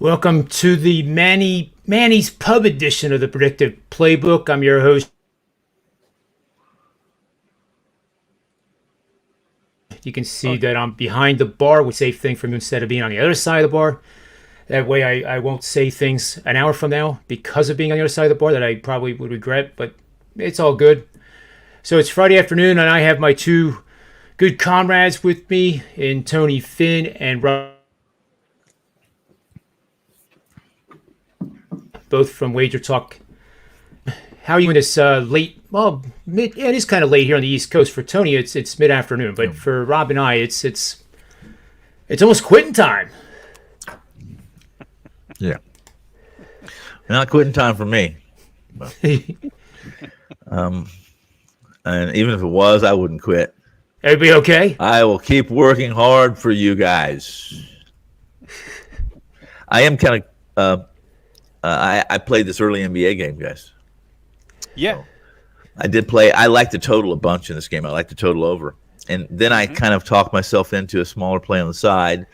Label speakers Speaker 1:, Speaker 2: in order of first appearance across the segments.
Speaker 1: Welcome to the Manny's Pub edition of the Predictive Playbook. I'm your host. You can see that I'm behind the bar. We say thing from instead of being on the other side of the bar. That way I won't say things an hour from now because of being on the other side of the bar that I probably would regret, but it's all good. So it's Friday afternoon, and I have my two good comrades with me in Tony Finn and Rob, both from Wager Talk. How are you in this late? Well, it is kind of late here on the East Coast. For Tony, it's mid afternoon, but for Rob and I, it's almost quitting time.
Speaker 2: Yeah, not quitting time for me. And even if it was, I wouldn't quit.
Speaker 1: Everybody okay?
Speaker 2: I will keep working hard for you guys. I am kind of. I played this early NBA game, guys.
Speaker 3: Yeah.
Speaker 2: So I did play. I like the total a bunch in this game. I like the total over. And then I kind of talked myself into a smaller play on the side.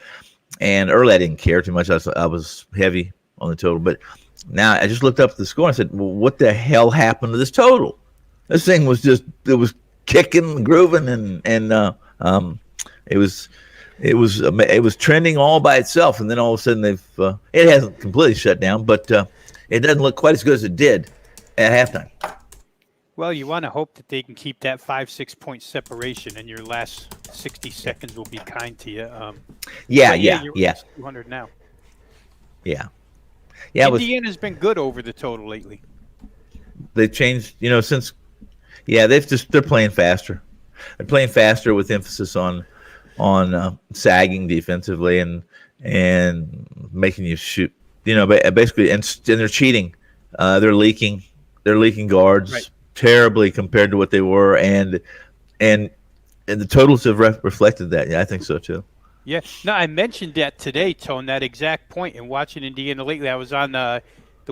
Speaker 2: And early I didn't care too much. I was heavy on the total. But now I just looked up at the score and I said, well, what the hell happened to this total? This thing was just, it was kicking and grooving, and it was trending all by itself. And then all of a sudden it hasn't completely shut down, but it doesn't look quite as good as it did at halftime.
Speaker 3: Well, you want to hope that they can keep that 5-6 point separation, and your last 60 seconds will be kind to you.
Speaker 2: Yeah.
Speaker 3: 200 now.
Speaker 2: Yeah.
Speaker 3: Indiana's been good over the total lately.
Speaker 2: They changed, since. Yeah, they're playing faster. They're playing faster with emphasis on sagging defensively and making you shoot. Basically, and they're cheating. They're leaking guards terribly compared to what they were, and the totals have reflected that. Yeah, I think so too.
Speaker 3: Yeah, no, I mentioned that today, Tone, that exact point in watching Indiana lately. I was on the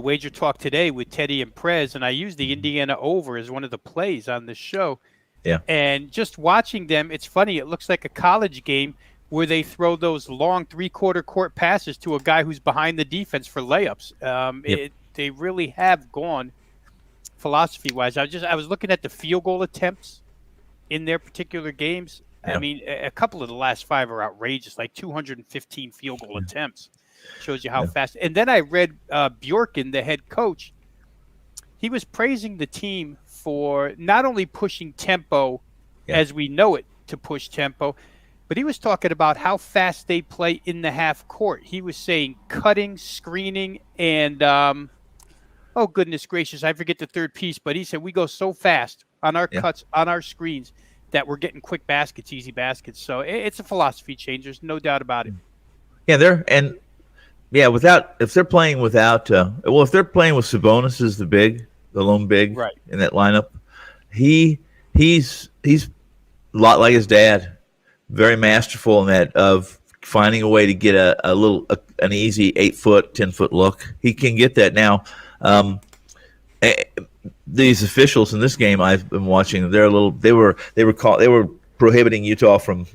Speaker 3: Wager Talk today with Teddy and Prez, and I used the Indiana over as one of the plays on the show.
Speaker 2: Yeah.
Speaker 3: And just watching them, it's funny. It looks like a college game where they throw those long three-quarter court passes to a guy who's behind the defense for layups. They really have gone philosophy-wise. I was looking at the field goal attempts in their particular games. Yeah. I mean, a couple of the last five are outrageous, like 215 field goal attempts. Shows you how fast. And then I read Bjorken, the head coach. He was praising the team for not only pushing tempo as we know it to push tempo, but he was talking about how fast they play in the half court. He was saying cutting, screening, and oh, goodness gracious, I forget the third piece, but he said we go so fast on our cuts, on our screens, that we're getting quick baskets, easy baskets. So it's a philosophy change. There's no doubt about it.
Speaker 2: Yeah, if they're playing with Sabonis as the lone big in that lineup, he's a lot like his dad, very masterful in that of finding a way to get an easy 8-foot, 10-foot look. He can get that now. These officials in this game I've been watching, they were prohibiting Utah from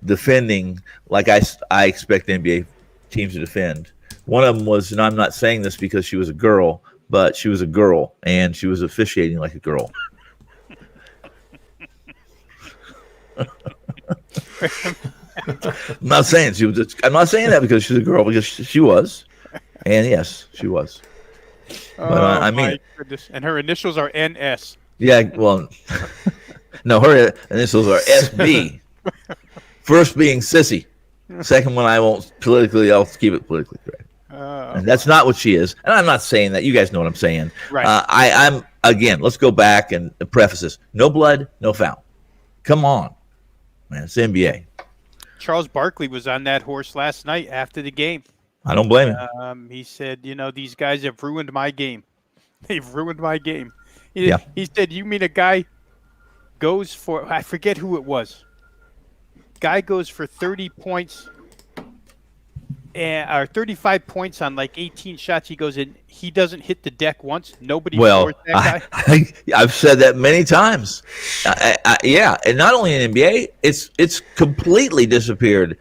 Speaker 2: defending like I expect NBA teams to defend. One of them was, and I'm not saying this because she was a girl, but she was a girl and she was officiating like a girl. I'm not saying that because she's a girl, because she was, and yes, she was. But I mean,
Speaker 3: my goodness. And her initials are NS.
Speaker 2: Yeah, well, no, her initials are SB. First being sissy. Second one, I'll keep it politically correct. And that's not what she is. And I'm not saying that. You guys know what I'm saying.
Speaker 3: Right.
Speaker 2: I'm again, let's go back and preface this. No blood, no foul. Come on, man. It's the NBA.
Speaker 3: Charles Barkley was on that horse last night after the game.
Speaker 2: I don't blame him.
Speaker 3: He said, these guys have ruined my game. They've ruined my game. He said, you mean a guy goes for, I forget who it was. Guy goes for 30 points or 35 points on like 18 shots. He goes in. He doesn't hit the deck once. Nobody scores that guy.
Speaker 2: I've said that many times. And not only in NBA, it's completely disappeared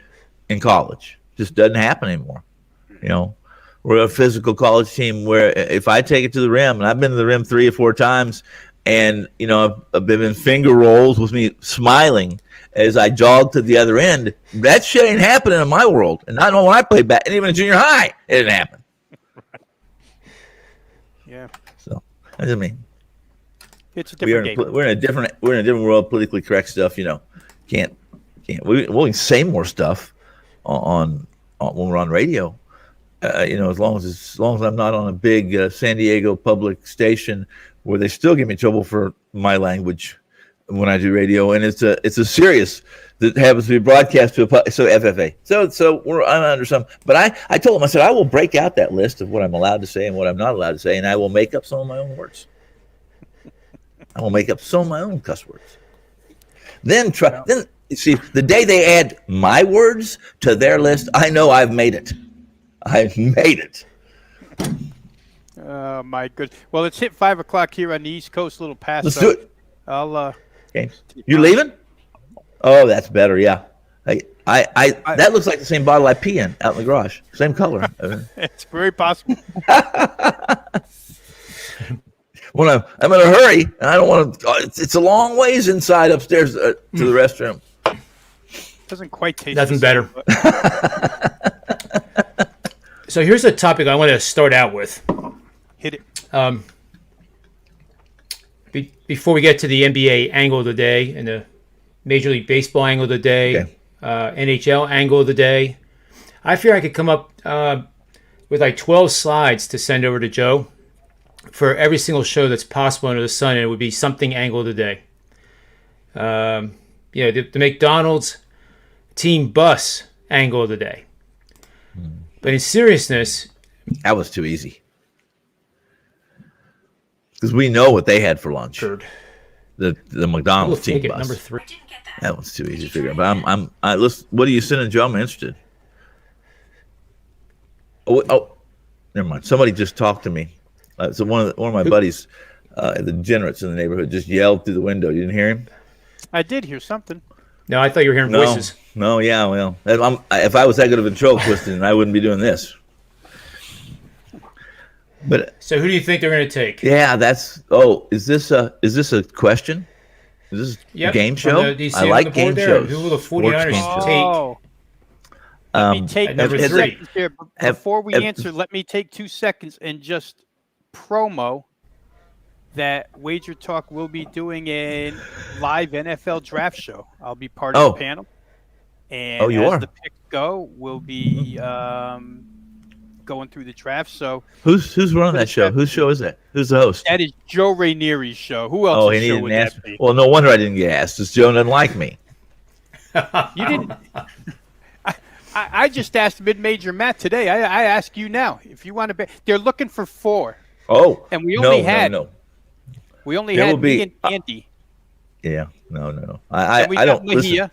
Speaker 2: in college. Just doesn't happen anymore. We're a physical college team where if I take it to the rim, and I've been to the rim 3 or 4 times, and I've been in finger rolls with me smiling as I jog to the other end. That shit ain't happening in my world, and not when I played back, and even in junior high, it didn't happen.
Speaker 3: Yeah.
Speaker 2: So I just mean,
Speaker 3: it's a different game.
Speaker 2: We're in a different world. Politically correct stuff, can't. We can say more stuff on when we're on radio. As long as I'm not on a big San Diego public station where they still give me trouble for my language when I do radio, and it's a serious that happens to be broadcast to FFA. So I'm under some, but I told him, I said, I will break out that list of what I'm allowed to say and what I'm not allowed to say, and I will make up some of my own words. I will make up some of my own cuss words. Then see, the day they add my words to their list, I know I've made it. I've made it.
Speaker 3: Oh my goodness! Well, it's hit 5 o'clock here on the East Coast. A little past.
Speaker 2: Let's do it.
Speaker 3: I'll.
Speaker 2: Okay. You leaving? Oh, that's better. Yeah. That looks like the same bottle I pee in out in the garage. Same color.
Speaker 3: It's very possible.
Speaker 2: When I'm in a hurry, and I don't want to. It's a long ways inside upstairs to the restroom.
Speaker 3: Doesn't quite taste.
Speaker 1: Nothing better. So here's a topic I want to start out with.
Speaker 3: Hit it.
Speaker 1: Before we get to the NBA angle of the day and the Major League Baseball angle of the day,
Speaker 2: okay.
Speaker 1: NHL angle of the day, I fear I could come up with like 12 slides to send over to Joe for every single show that's possible under the sun, and it would be something angle of the day. The McDonald's team bus angle of the day. But in seriousness,
Speaker 2: that was too easy because we know what they had for lunch.
Speaker 1: Third.
Speaker 2: The McDonald's team bus.
Speaker 1: Number 3.
Speaker 2: That was too easy to figure out. But listen, what are you sending, Joe? I'm interested. Oh, never mind. Somebody just talked to me. So one of my buddies, the degenerates in the neighborhood, just yelled through the window. You didn't hear him?
Speaker 3: I did hear something.
Speaker 1: No, I thought you were hearing voices.
Speaker 2: No, yeah, well, if I was that good of a ventriloquist twisting, I wouldn't be doing this. But
Speaker 1: so, who do you think they're going to take?
Speaker 2: Yeah, that's. Oh, is this a question? Is this a game show? I like game shows.
Speaker 1: Who will the 49ers take?
Speaker 3: Let me take
Speaker 1: number 3.
Speaker 3: Here. Before we answer, let me take 2 seconds and just promo that Wager Talk will be doing a live NFL draft show. I'll be part of the panel. And
Speaker 2: you are?
Speaker 3: The picks go, we'll be going through the draft. So
Speaker 2: who's running that show? Whose show is that? Who's the host?
Speaker 3: That is Joe Rainieri's show. Who else?
Speaker 2: He didn't ask me. Well, no wonder I didn't get asked. Because Joe doesn't like me.
Speaker 3: You didn't. I just asked mid-major Matt today. I ask you now if you want to bet. They're looking for 4.
Speaker 2: Oh,
Speaker 3: and we only had.
Speaker 2: No.
Speaker 3: We only had me and Andy.
Speaker 2: Yeah, no. I don't listen.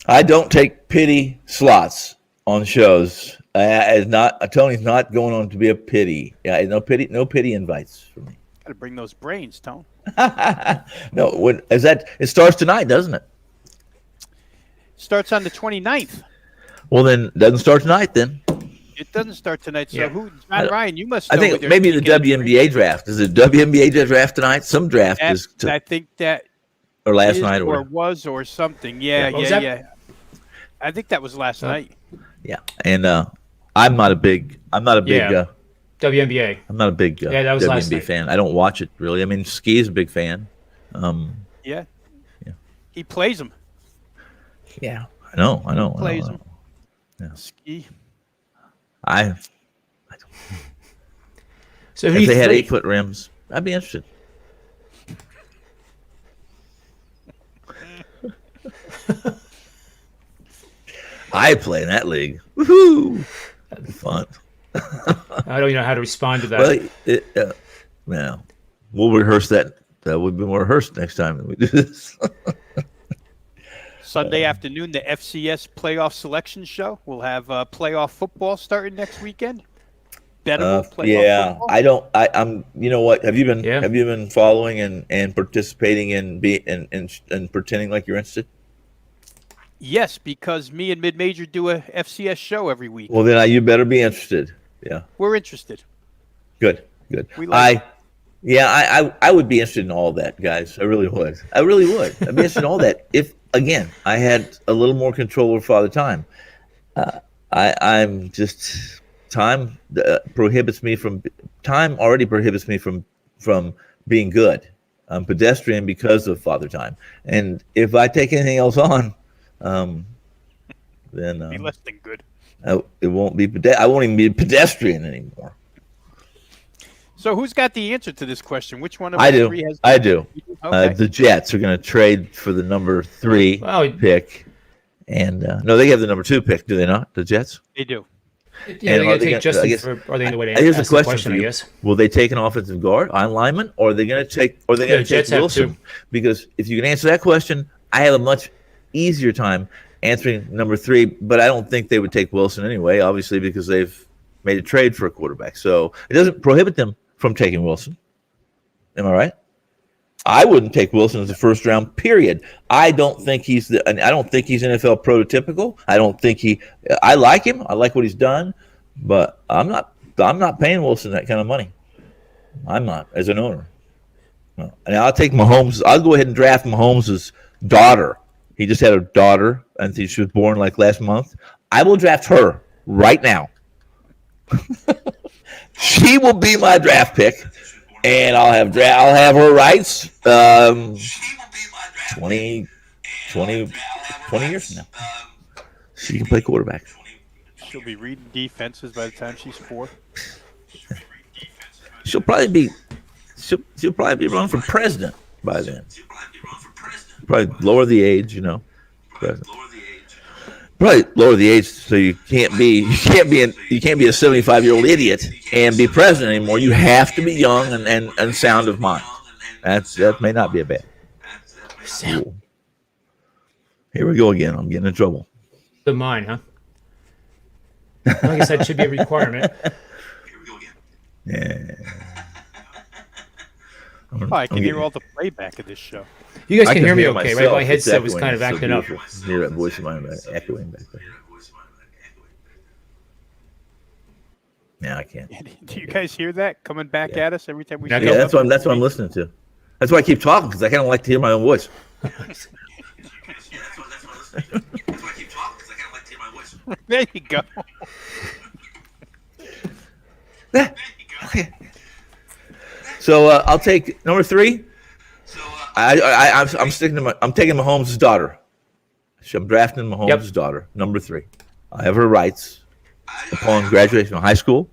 Speaker 3: I
Speaker 2: don't take pity slots on shows. Tony's not going on to be a pity. Yeah, no pity invites for me.
Speaker 3: Got to bring those brains, Tone.
Speaker 2: No, it starts tonight, doesn't it?
Speaker 3: Starts on the 29th.
Speaker 2: Well, then it doesn't start tonight. Then
Speaker 3: it doesn't start tonight. So John Ryan, you must.
Speaker 2: I think maybe the WNBA draft. Is it WNBA draft tonight? Some draft is.
Speaker 3: I think that.
Speaker 2: Or last night,
Speaker 3: or was, or something. Yeah. I think that was last night.
Speaker 2: Yeah, and I'm not a big
Speaker 1: WNBA.
Speaker 2: I'm not a big
Speaker 1: that was
Speaker 2: WNBA fan. I don't watch it really. I mean, Skee's a big fan.
Speaker 3: Yeah. He plays them.
Speaker 2: Yeah, I know.
Speaker 3: He plays them.
Speaker 2: Yeah.
Speaker 3: Skee.
Speaker 2: I don't.
Speaker 1: So
Speaker 2: if they had 8-foot rims, I'd be interested. I play in that league. Woohoo! That'd be fun.
Speaker 1: I don't know how to respond to that.
Speaker 2: Well, we'll rehearse that. That would be more rehearsed next time we do this.
Speaker 3: Sunday afternoon, the FCS playoff selection show. We'll have playoff football starting next weekend. Bettable playoff football.
Speaker 2: I'm. You know what? Have you been following and participating and pretending like you're interested?
Speaker 3: Yes, because me and Mid-Major do a FCS show every week.
Speaker 2: Well, then you better be interested. Yeah.
Speaker 3: We're interested.
Speaker 2: Good.
Speaker 3: We like
Speaker 2: I would be interested in all that, guys. I really would. I'd be interested in all that if, again, I had a little more control over Father Time. I'm just time prohibits me from time already prohibits me from being good. I'm pedestrian because of Father Time, and if I take anything else on, then
Speaker 3: be less than good.
Speaker 2: it won't be. I won't even be a pedestrian anymore.
Speaker 3: So who's got the answer to this question? Which one of
Speaker 2: I
Speaker 3: us
Speaker 2: do.
Speaker 3: three has?
Speaker 2: I do.
Speaker 3: Okay.
Speaker 2: The Jets are going to trade for the number 3
Speaker 1: Wow.
Speaker 2: pick, and no, they have the number 2 pick, do they not? The Jets.
Speaker 3: They do.
Speaker 1: Yeah,
Speaker 2: And
Speaker 1: they're
Speaker 2: are
Speaker 1: going to
Speaker 2: they
Speaker 1: take
Speaker 2: gonna- I
Speaker 1: Justin
Speaker 2: guess-
Speaker 1: for, are they in the way to
Speaker 2: Here's a
Speaker 1: ask the
Speaker 2: question for
Speaker 1: I
Speaker 2: you.
Speaker 1: guess.
Speaker 2: Will they take an offensive guard, on lineman, or are they going to take? Or are they going
Speaker 1: Yeah,
Speaker 2: to take
Speaker 1: Jets have
Speaker 2: Wilson?
Speaker 1: two.
Speaker 2: Because if you can answer that question, I have a much easier time answering number 3. But I don't think they would take Wilson anyway, obviously, because they've made a trade for a quarterback. So it doesn't prohibit them from taking Wilson. Am I right? I wouldn't take Wilson as a first round. Period. I don't think he's NFL prototypical. I don't think I like him. I like what he's done, but I'm not paying Wilson that kind of money. I'm not as an owner. No. And I'll take Mahomes. I'll go ahead and draft Mahomes' daughter. He just had a daughter, and she was born like last month. I will draft her right now. She will be my draft pick. And I'll have her rights 20 years from now. She can play quarterback.
Speaker 3: She'll be reading defenses by the time she's 4.
Speaker 2: She'll probably be running for president by then. Probably lower the age, president. Probably lower the age so you can't be a 75-year-old idiot and be president anymore. You have to be young and sound of mind. That may not be a bad. Cool. Here we go again. I'm getting in trouble.
Speaker 1: The mine, huh? I guess that should be a requirement.
Speaker 2: Yeah.
Speaker 3: I can hear all the playback of this show.
Speaker 1: You guys
Speaker 2: I
Speaker 1: can hear me
Speaker 2: it
Speaker 1: okay, right?
Speaker 2: myself.
Speaker 1: My
Speaker 2: It's
Speaker 1: headset was
Speaker 2: echoing.
Speaker 1: kind of
Speaker 2: It's so
Speaker 1: acting up.
Speaker 2: beautiful. Hear that voice of mine echoing back there. Yeah, I can't.
Speaker 3: Do you guys hear that coming back at us every time we?
Speaker 1: Yeah,
Speaker 3: show
Speaker 2: Yeah,
Speaker 3: up?
Speaker 2: that's what I'm listening to. That's why I keep talking, because I kind of like to hear my own voice.
Speaker 3: There you go.
Speaker 2: Okay. So I'll take number 3. I'm taking Mahomes' daughter. I'm drafting Mahomes' daughter, number 3. I have her rights upon graduation from high school,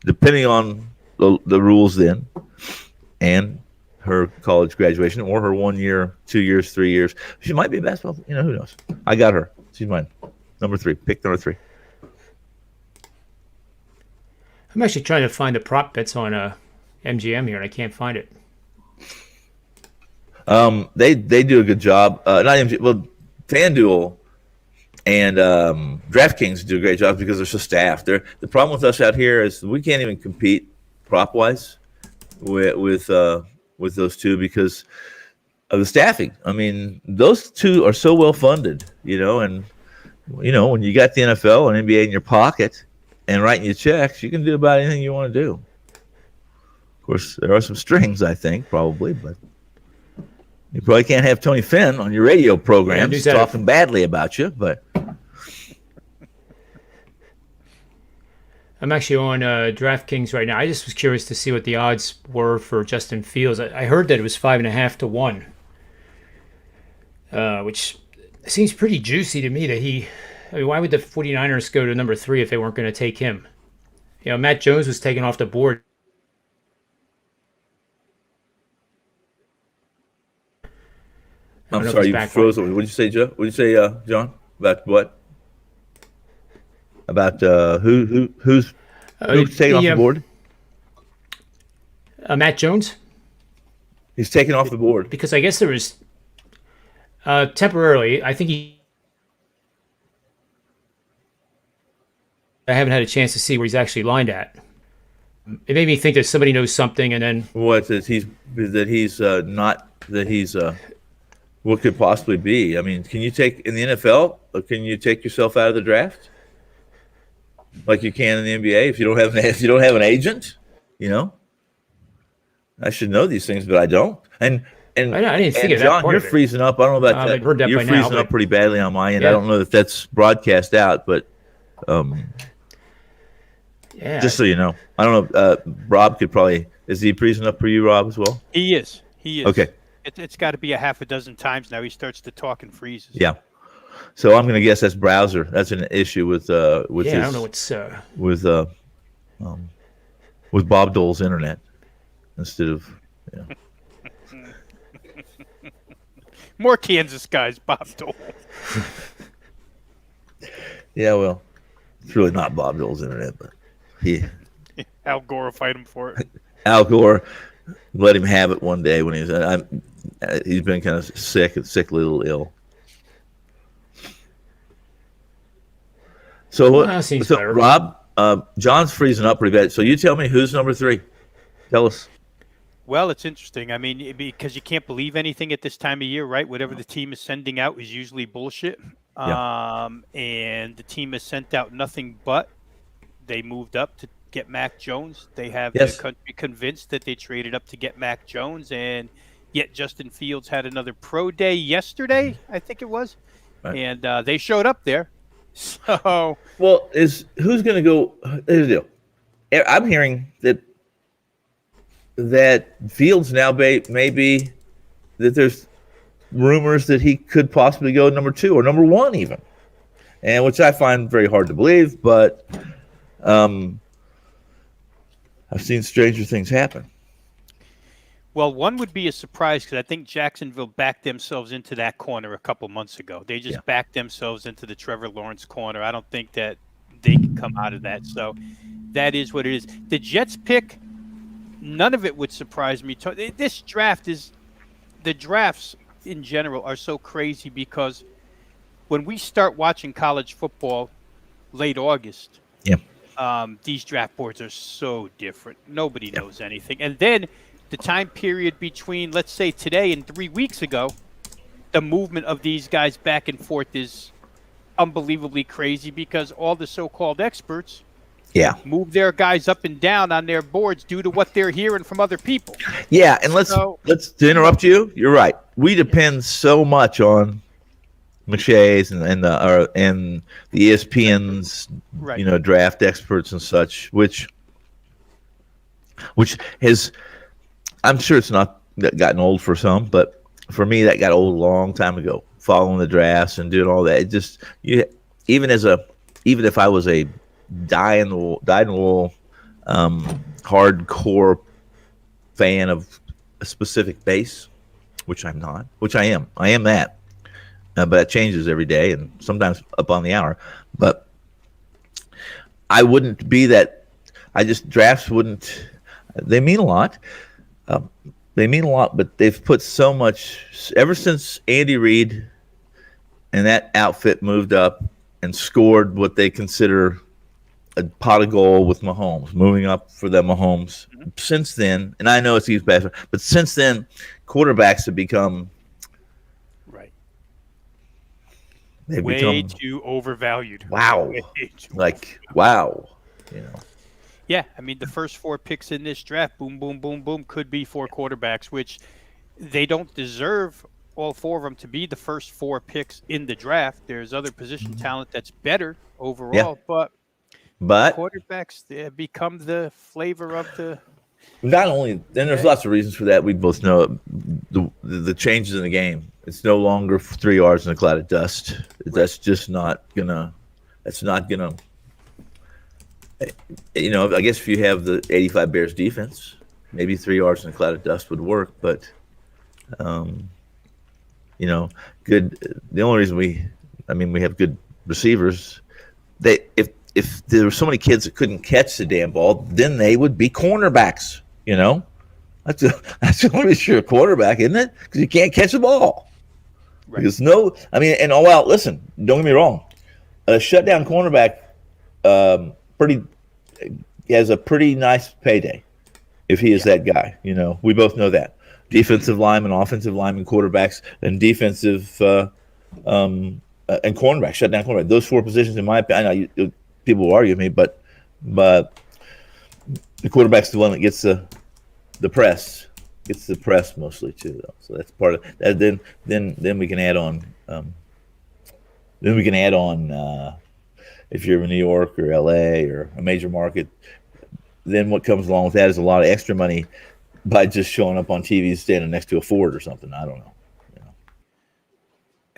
Speaker 2: depending on the rules then, and her college graduation, or her 1 year, 2 years, 3 years. She might be a basketball. Who knows? I got her. She's mine. Number 3. Pick number 3.
Speaker 1: I'm actually trying to find the prop bets on MGM here, and I can't find it.
Speaker 2: They do a good job. Not MGM, well, FanDuel and DraftKings do a great job because they're so staffed. The problem with us out here is we can't even compete prop wise with those two because of the staffing. I mean, those two are so well funded, and when you got the NFL and NBA in your pocket and writing you checks, you can do about anything you want to do. Of course, there are some strings, I think, probably, but you probably can't have Tony Finn on your radio programs talking badly about you, but
Speaker 1: I'm actually on DraftKings right now. I just was curious to see what the odds were for Justin Fields. I heard that it was 5.5 to 1, which seems pretty juicy to me. Why would the 49ers go to number 3 if they weren't going to take him? Matt Jones was taken off the board.
Speaker 2: I'm sorry, you froze. What did you say, Joe? What did you say, John? About what? About who's taken off the board?
Speaker 1: Matt Jones.
Speaker 2: He's taken off the board
Speaker 1: because I guess there was temporarily. I think I haven't had a chance to see where he's actually lined at. It made me think that somebody knows something, and then
Speaker 2: what could possibly be? I mean, can you take in the NFL? Can you take yourself out of the draft? like you can in the NBA if you don't have an agent. I should know these things, but I don't. And
Speaker 1: I didn't think
Speaker 2: and
Speaker 1: of that
Speaker 2: John,
Speaker 1: part
Speaker 2: you're
Speaker 1: of it.
Speaker 2: freezing up. I don't know about that.
Speaker 1: I've heard that
Speaker 2: You're
Speaker 1: by now,
Speaker 2: freezing
Speaker 1: but-
Speaker 2: up pretty badly on my end.
Speaker 1: Yeah.
Speaker 2: I don't know if that's broadcast out, but
Speaker 1: Yeah.
Speaker 2: just so you know, I don't know. Rob could probably. Is he freezing up for you, Rob, as well?
Speaker 3: He is.
Speaker 2: Okay.
Speaker 3: It's got to be a half a dozen times now. He starts to talk and freezes.
Speaker 2: Yeah. So I'm going to guess that's browser. That's an issue with
Speaker 1: yeah,
Speaker 2: his,
Speaker 1: I don't know what's
Speaker 2: with Bob Dole's internet instead of.
Speaker 3: More Kansas guys, Bob Dole.
Speaker 2: Yeah, well, it's really not Bob Dole's internet, but
Speaker 3: Al Gore will fight him for it.
Speaker 2: Al Gore let him have it one day when he's been kind of sickly, a little ill. So,
Speaker 1: Well, seems better.
Speaker 2: Rob, John's freezing up pretty bad. So you tell me who's number 3. Tell us.
Speaker 3: Well, it's interesting. I mean, because you can't believe anything at this time of year, right? Whatever the team is sending out is usually bullshit.
Speaker 2: Yeah.
Speaker 3: And the team has sent out nothing but they moved up to get Mac Jones. They have
Speaker 2: Yes.
Speaker 3: the country convinced that they traded up to get Mac Jones, and yet Justin Fields had another pro day yesterday, I think it was,
Speaker 2: Right.
Speaker 3: and they showed up there. So,
Speaker 2: Well, who's going to go? Here's the deal. I'm hearing that Fields now may be that there's rumors that he could possibly go number 2 or number 1 even, and which I find very hard to believe. But I've seen stranger things happen.
Speaker 3: well, one would be a surprise because I think Jacksonville backed themselves into that corner a couple months ago. They just backed themselves into the Trevor Lawrence corner. I don't think that they can come out of that. So that is what it is. The Jets pick, none of it would surprise me. This draft is – the drafts in general are so crazy because when we start watching college football late August, these draft boards are so different. Nobody knows anything. And then – the time period between, let's say, today and 3 weeks ago, the movement of these guys back and forth is unbelievably crazy because all the so-called experts move their guys up and down on their boards due to what they're hearing from other people.
Speaker 2: Yeah, and let's to interrupt you. You're right. We depend so much on McShay's and the ESPN's draft experts and such, which has. I'm sure it's not gotten old for some, but for me, that got old a long time ago. Following the drafts and doing all that, it just even if I was a dyed-in-the-wool hardcore fan of a specific base, which I'm not, which I am. I am that, but it changes every day and sometimes up on the hour. But I wouldn't be that. Drafts wouldn't. They mean a lot. They mean a lot, but they've put so much ever since Andy Reid and that outfit moved up and scored what they consider a pot of gold with Mahomes, moving up for the Mahomes. Mm-hmm. Since then, and I know it's used bad, but since then, quarterbacks have become
Speaker 3: way too overvalued.
Speaker 2: Wow, wow,
Speaker 3: Yeah, I mean, the first 4 picks in this draft, boom, boom, boom, boom, could be 4 quarterbacks, which they don't deserve all 4 of them to be the first 4 picks in the draft. There's other position talent that's better overall, but quarterbacks become the flavor of the.
Speaker 2: Not only, and there's lots of reasons for that. We both know the changes in the game. It's no longer 3 yards in a cloud of dust. That's just not gonna. That's not gonna. I guess if you have the 85 Bears defense, maybe 3 yards in a cloud of dust would work. But, good. The only reason we have good receivers. If there were so many kids that couldn't catch the damn ball, then they would be cornerbacks. That's the only reason you're a quarterback, isn't it? Because you can't catch the ball. Right. Because listen, don't get me wrong. A shutdown cornerback. Has a pretty nice payday if he is that guy. We both know that. Defensive linemen, offensive linemen, quarterbacks, and defensive and cornerbacks, shutdown cornerback. Those 4 positions, in my opinion, people will argue with me, but the quarterback's the one that gets the press. Gets the press mostly too, though. So that's part of that. Then we can add on. If you're in New York or LA or a major market, then what comes along with that is a lot of extra money by just showing up on TV, standing next to a Ford or something. I don't know.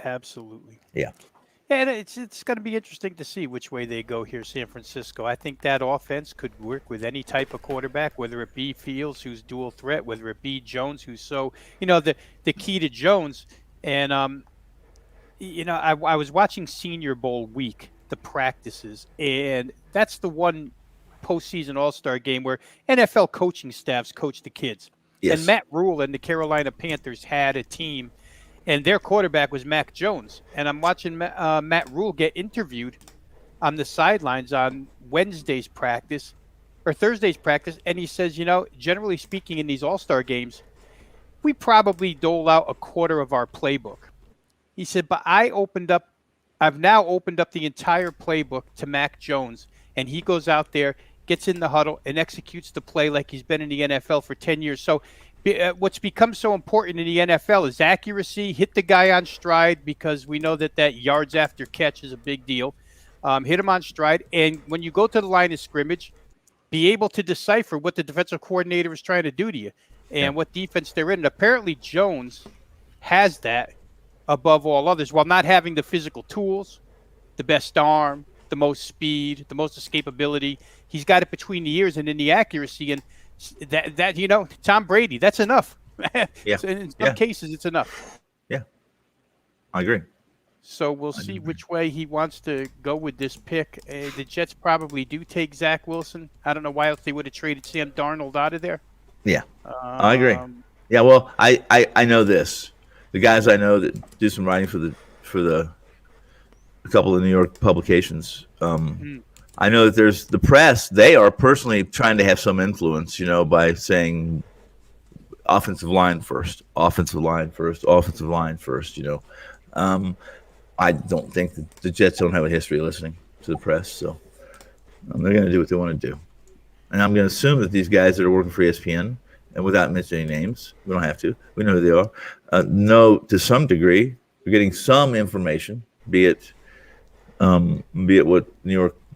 Speaker 3: Absolutely.
Speaker 2: Yeah.
Speaker 3: And it's going to be interesting to see which way they go here, San Francisco. I think that offense could work with any type of quarterback, whether it be Fields, who's dual threat, whether it be Jones, who's so, the key to Jones. And, I was watching Senior Bowl week, the practices, and that's the one postseason All-Star game where NFL coaching staffs coach the kids.
Speaker 2: Yes.
Speaker 3: And Matt Rule and the Carolina Panthers had a team, and their quarterback was Mac Jones. And I'm watching Matt Rule get interviewed on the sidelines on Thursday's practice, and he says, generally speaking in these All-Star games, we probably dole out a quarter of our playbook. He said, but I've now opened up the entire playbook to Mac Jones, and he goes out there, gets in the huddle, and executes the play like he's been in the NFL for 10 years. So what's become so important in the NFL is accuracy, hit the guy on stride, because we know that yards after catch is a big deal. Hit him on stride, and when you go to the line of scrimmage, be able to decipher what the defensive coordinator is trying to do to you and what defense they're in. And apparently Jones has that above all others, while not having the physical tools, the best arm, the most speed, the most escapability. He's got it between the ears and in the accuracy, and that Tom Brady, that's enough.
Speaker 2: Yeah.
Speaker 3: So in some cases, it's enough.
Speaker 2: Yeah, I agree.
Speaker 3: So we'll see which way he wants to go with this pick. The Jets probably do take Zach Wilson. I don't know why else they would have traded Sam Darnold out of there.
Speaker 2: Yeah, I agree. Yeah, well, I know this. The guys I know that do some writing for a couple of New York publications. I know that there's the press. They are personally trying to have some influence, by saying offensive line first. I don't think that the Jets don't have a history of listening to the press, so they're going to do what they want to do. And I'm going to assume that these guys that are working for ESPN, and without mentioning names, we don't have to, we know who they are, know to some degree, we're getting some information, be it what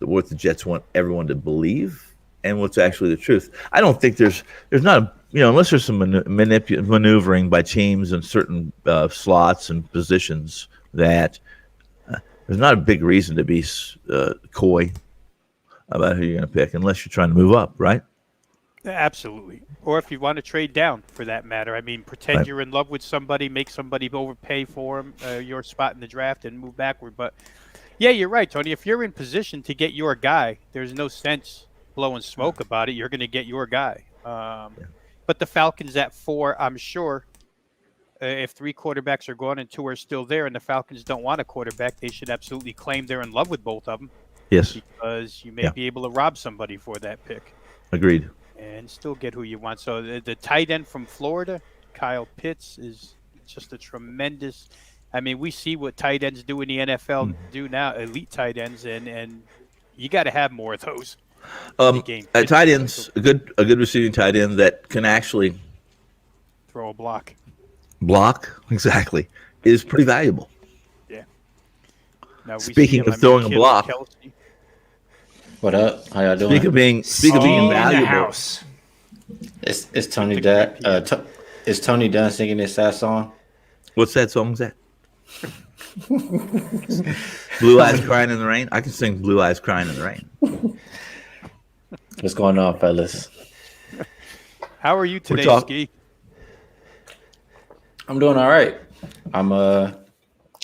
Speaker 2: what the Jets want everyone to believe, and what's actually the truth. I don't think there's not unless there's some maneuvering by teams in certain slots and positions, that there's not a big reason to be coy about who you're going to pick, unless you're trying to move up, right?
Speaker 3: Absolutely. Or if you want to trade down, for that matter. I mean, pretend you're in love with somebody, make somebody overpay for him, your spot in the draft, and move backward. But yeah, you're right, Tony. If you're in position to get your guy, there's no sense blowing smoke about it. You're going to get your guy. But the Falcons at 4, I'm sure, if 3 quarterbacks are gone and 2 are still there, and the Falcons don't want a quarterback, they should absolutely claim they're in love with both of them.
Speaker 2: Yes.
Speaker 3: Because you may be able to rob somebody for that pick.
Speaker 2: Agreed.
Speaker 3: And still get who you want. So the tight end from Florida, Kyle Pitts, is just a tremendous. I mean, we see what tight ends do in the NFL do now, elite tight ends, and you got to have more of those.
Speaker 2: Tight ends, a good receiving tight end that can actually
Speaker 3: throw a block.
Speaker 2: Block, exactly, is pretty valuable.
Speaker 3: Yeah. Now,
Speaker 2: speaking of throwing a block.
Speaker 3: Kelsey.
Speaker 4: What up? How y'all doing?
Speaker 2: Speak of being valuable.
Speaker 1: House.
Speaker 4: Is Tony Dunn? Is Tony Dunn singing this sad song?
Speaker 2: What's that song? Is that? Blue Eyes Crying in the Rain. I can sing Blue Eyes Crying in the Rain.
Speaker 4: What's going on, fellas?
Speaker 3: How are you today, Skee?
Speaker 4: I'm doing all right. I'm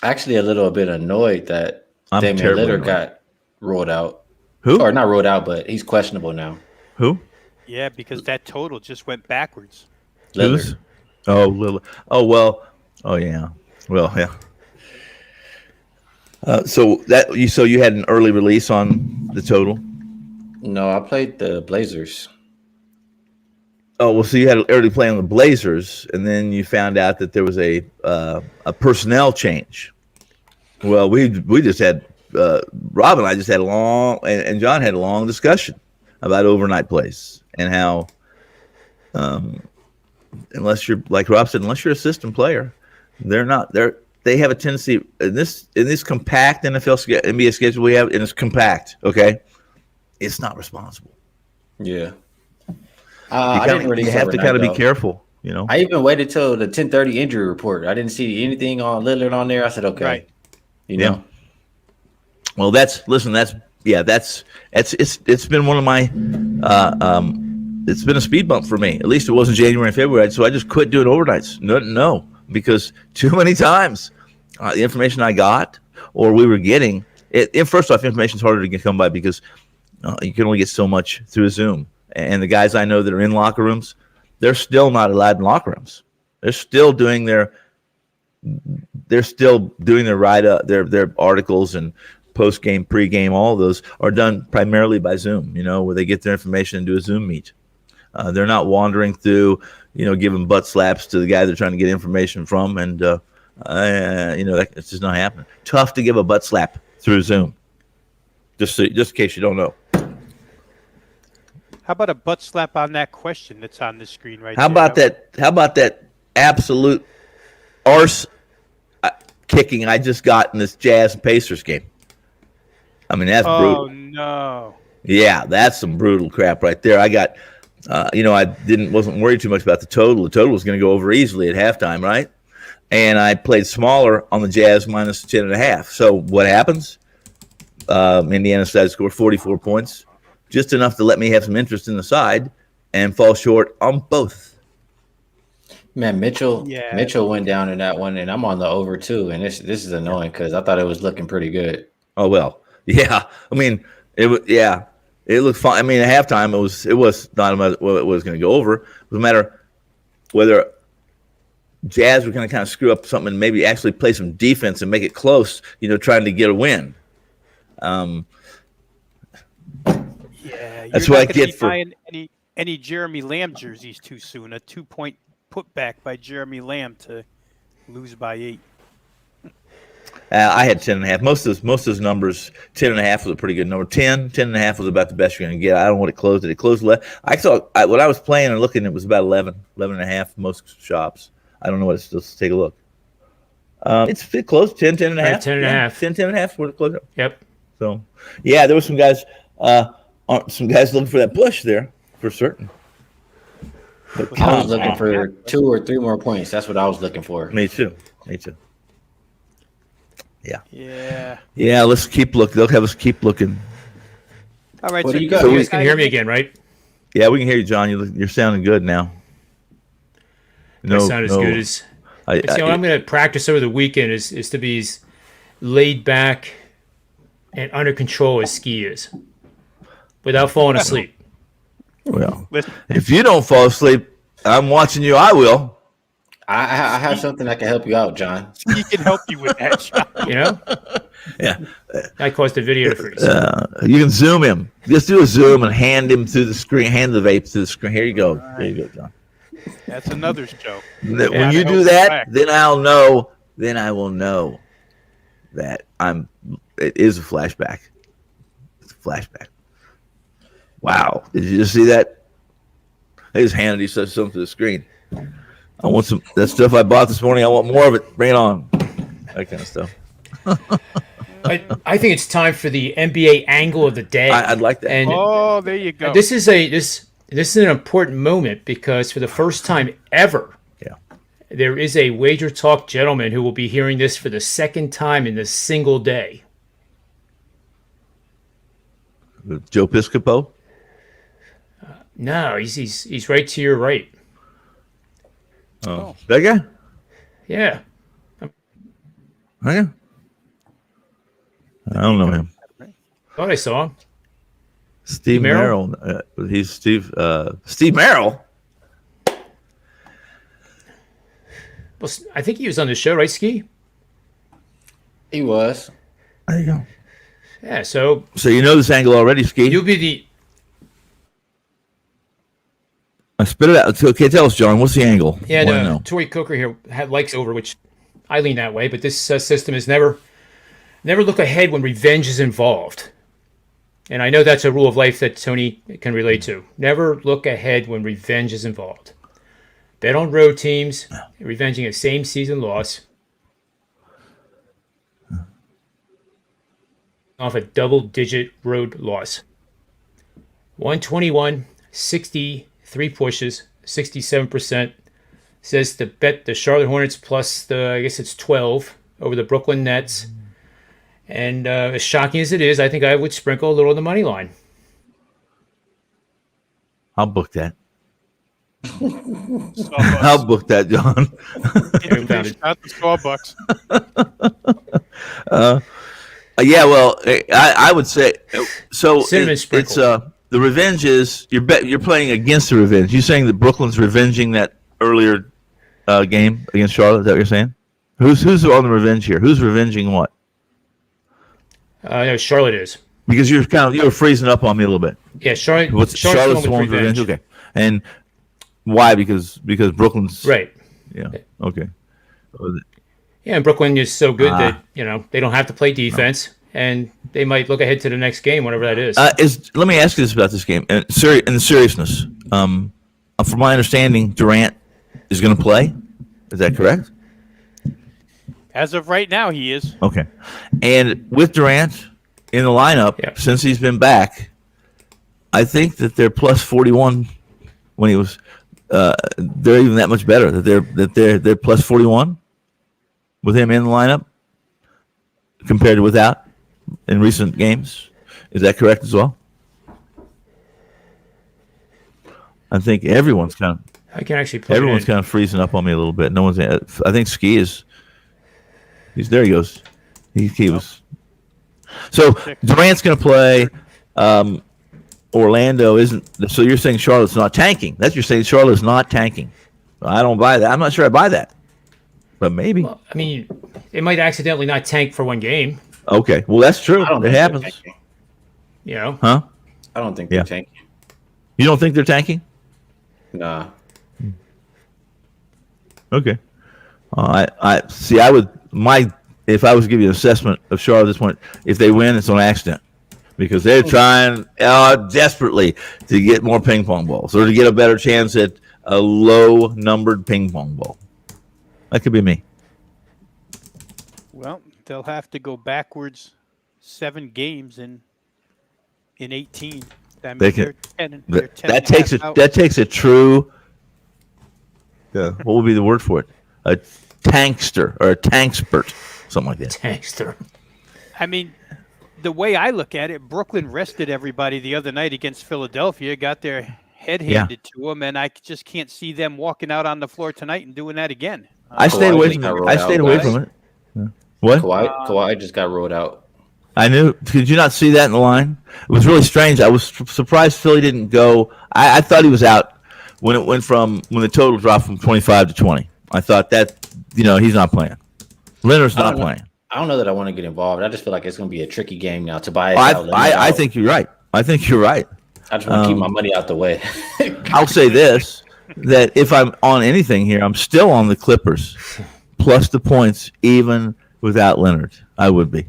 Speaker 4: actually a little bit annoyed that Damian Lillard got ruled out.
Speaker 2: Who?
Speaker 4: Or not ruled out, but he's questionable now.
Speaker 2: Who?
Speaker 3: Yeah, because that total just went backwards.
Speaker 2: Lillard. Oh, Lillard. Oh, well. Oh, yeah. Well, yeah. So you had an early release on the total?
Speaker 4: No, I played the Blazers.
Speaker 2: Oh, well, so you had an early play on the Blazers, and then you found out that there was a personnel change. Well, we just had Rob and I just had a long, and John had a long discussion about overnight plays and how, unless you're, like Rob said, unless you're a system player, they have a tendency in this compact NBA schedule we have, and it's compact. Okay, it's not responsible.
Speaker 4: Yeah,
Speaker 2: you have to kind of be careful. You know,
Speaker 4: I even waited till the 10:30 injury report. I didn't see anything on Lillard on there. I said, okay,
Speaker 3: right.
Speaker 4: You know.
Speaker 2: Well, it's been one of my it's been a speed bump for me. At least it wasn't January and February, so I just quit doing overnights. No, because too many times the information I got or we were getting it. First off, information is harder to come by because you can only get so much through Zoom. And the guys I know that are in locker rooms, they're still not allowed in locker rooms. They're still doing their write up, their articles and post game, pre game. All of those are done primarily by Zoom. You know, where they get their information and do a Zoom meet. They're not wandering through, giving butt slaps to the guy they're trying to get information from, and it's just not happening. Tough to give a butt slap through Zoom. Just in case you don't know.
Speaker 3: How about a butt slap on that question that's on the screen right
Speaker 2: How about that absolute arse kicking I just got in this Jazz Pacers game? I mean, that's brutal.
Speaker 3: Oh no.
Speaker 2: Yeah, that's some brutal crap right there. I got, I wasn't worried too much about the total. The total was going to go over easily at halftime, right? And I played smaller on the Jazz minus 10.5. So what happens? Indiana decided to score 44 points, just enough to let me have some interest in the side, and fall short on both.
Speaker 4: Man, Mitchell went down in that one, and I'm on the over too. And this is annoying because I thought it was looking pretty good.
Speaker 2: Oh well, yeah. I mean, it looked fine. I mean, at halftime, it was not what it was going to go over. It was a matter whether Jazz were going to kind of screw up something and maybe actually play some defense and make it close. Trying to get a win. That's what I get for
Speaker 3: any Jeremy Lamb jerseys too soon. A 2-point putback by Jeremy Lamb to lose by 8.
Speaker 2: I had 10.5. Most of those numbers, 10.5 was a pretty good number. 10.5 was about the best you're going to get. I don't know what it closed. It closed less. I saw when I was playing and looking, it was about 11.5 most shops. I don't know what it's. Let's take a look. It closed 10.5. 10.5 where it closed up.
Speaker 1: Yep.
Speaker 2: So, yeah, there were some guys looking for that push there for certain.
Speaker 4: But I was looking for 2 or 3 more points. That's what I was looking for.
Speaker 2: Me too.
Speaker 3: Yeah.
Speaker 2: Yeah, let's keep looking. They'll have us keep looking.
Speaker 3: All right.
Speaker 4: What
Speaker 3: So
Speaker 4: do
Speaker 3: you
Speaker 4: you got?
Speaker 1: You guys can hear me again, right?
Speaker 2: Yeah, we can hear you, John. You're sounding good now.
Speaker 1: I sound as good as. I'm going to practice over the weekend is to be as laid back and under control as Skee is, without falling asleep.
Speaker 2: Well, if you don't fall asleep, I'm watching you. I will.
Speaker 4: I have something that can help you out, John.
Speaker 3: He can help you with that, John.
Speaker 2: Yeah.
Speaker 1: I caused the video to freeze.
Speaker 2: You can zoom him. Just do a zoom and hand him through the screen. Hand the vape through the screen. Here you go. There you go, John.
Speaker 3: That's another joke.
Speaker 2: When you do that, then I'll know. Then I will know that it is a flashback. It's a flashback. Wow. Did you just see that? I just handed you something to the screen. I want some that stuff I bought this morning. I want more of it. Bring it on. That kind of stuff.
Speaker 1: I think it's time for the NBA angle of the day.
Speaker 2: I'd like that.
Speaker 1: And
Speaker 3: there you go.
Speaker 1: This is an important moment because for the first time ever, there is a Wager Talk gentleman who will be hearing this for the second time in a single day.
Speaker 2: Joe Piscopo?
Speaker 1: No, he's right to your right.
Speaker 2: Oh, that guy?
Speaker 1: Yeah.
Speaker 2: I don't know him.
Speaker 1: Thought I saw him.
Speaker 2: Steve Merril. He's Steve Merril.
Speaker 1: Well, I think he was on the show, right, Skee?
Speaker 4: He was.
Speaker 2: There you go.
Speaker 1: Yeah, so
Speaker 2: you know this angle already, Skee?
Speaker 1: You'll be the...
Speaker 2: I spit it out. Okay, tell us, John. What's the angle?
Speaker 1: Yeah, no, Tori Coker here likes over, which I lean that way, but this system has never Never look ahead when revenge is involved. And I know that's a rule of life that Tony can relate to. Never look ahead when revenge is involved. Bet on road teams, revenging a same season loss off a double-digit road loss. 121, 63 pushes, 67%. Says to bet the Charlotte Hornets plus I guess it's 12 over the Brooklyn Nets. And as shocking as it is, I think I would sprinkle a little on the money line.
Speaker 2: I'll book that. I'll book that, John. Yeah, well, I would say so. It's the revenge is you're playing against the revenge. You're saying that Brooklyn's revenging that earlier game against Charlotte. Is that what you're saying? Who's on the revenge here? Who's revenging what?
Speaker 1: No, Charlotte is.
Speaker 2: Because you're freezing up on me a little bit.
Speaker 1: Yeah, Charlotte's
Speaker 2: the one with revenge. Okay, and why? Because Brooklyn's
Speaker 1: right.
Speaker 2: Yeah. Okay.
Speaker 1: Yeah, and Brooklyn is so good that they don't have to play defense, and they might look ahead to the next game, whatever that is.
Speaker 2: Let me ask you this about this game, and in the seriousness. From my understanding, Durant is going to play. Is that correct?
Speaker 3: As of right now, he is.
Speaker 2: Okay, and with Durant in the lineup since he's been back, I think that they're plus 41 when he was. They're even that much better. They're plus 41 with him in the lineup compared to without in recent games. Is that correct as well? I think everyone's kind of.
Speaker 1: I can actually play.
Speaker 2: Everyone's kind of freezing up on me a little bit. No one's. I think Skee is. He's there. He goes. He was. So Durant's going to play. Orlando isn't. So you're saying Charlotte's not tanking? That's you're saying Charlotte's not tanking. I don't buy that. I'm not sure I buy that. But maybe.
Speaker 1: Well, I mean, it might accidentally not tank for one game.
Speaker 2: Okay. Well, that's true. It happens.
Speaker 1: Huh?
Speaker 4: I don't think they're tanking.
Speaker 2: You don't think they're tanking?
Speaker 4: Nah.
Speaker 2: Okay. I see. If I was to give you an assessment of Charlotte at this point, if they win, it's on accident because they're trying desperately to get more ping pong balls or to get a better chance at a low-numbered ping pong ball. That could be me.
Speaker 3: Well, they'll have to go backwards 7 games in 18. That means they're 10.
Speaker 2: That takes a true. What would be the word for it? A tankster or a tankspert, something like that.
Speaker 1: Tankster.
Speaker 3: I mean, the way I look at it, Brooklyn rested everybody the other night against Philadelphia, got their head handed to them, and I just can't see them walking out on the floor tonight and doing that again.
Speaker 2: I stayed away from it. I stayed away from it. Yeah. What?
Speaker 4: Kawhi just got ruled out.
Speaker 2: I knew. Did you not see that in the line? It was really strange. I was surprised Philly didn't go. I thought he was out when it went when the total dropped from 25 to 20. I thought that he's not playing. Leonard's not playing.
Speaker 4: I don't know that I want to get involved. I just feel like it's going to be a tricky game now. Tobias.
Speaker 2: I think you're right. I think you're right.
Speaker 4: I just want to keep my money out the way.
Speaker 2: I'll say this: that if I'm on anything here, I'm still on the Clippers plus the points, even without Leonard. I would be.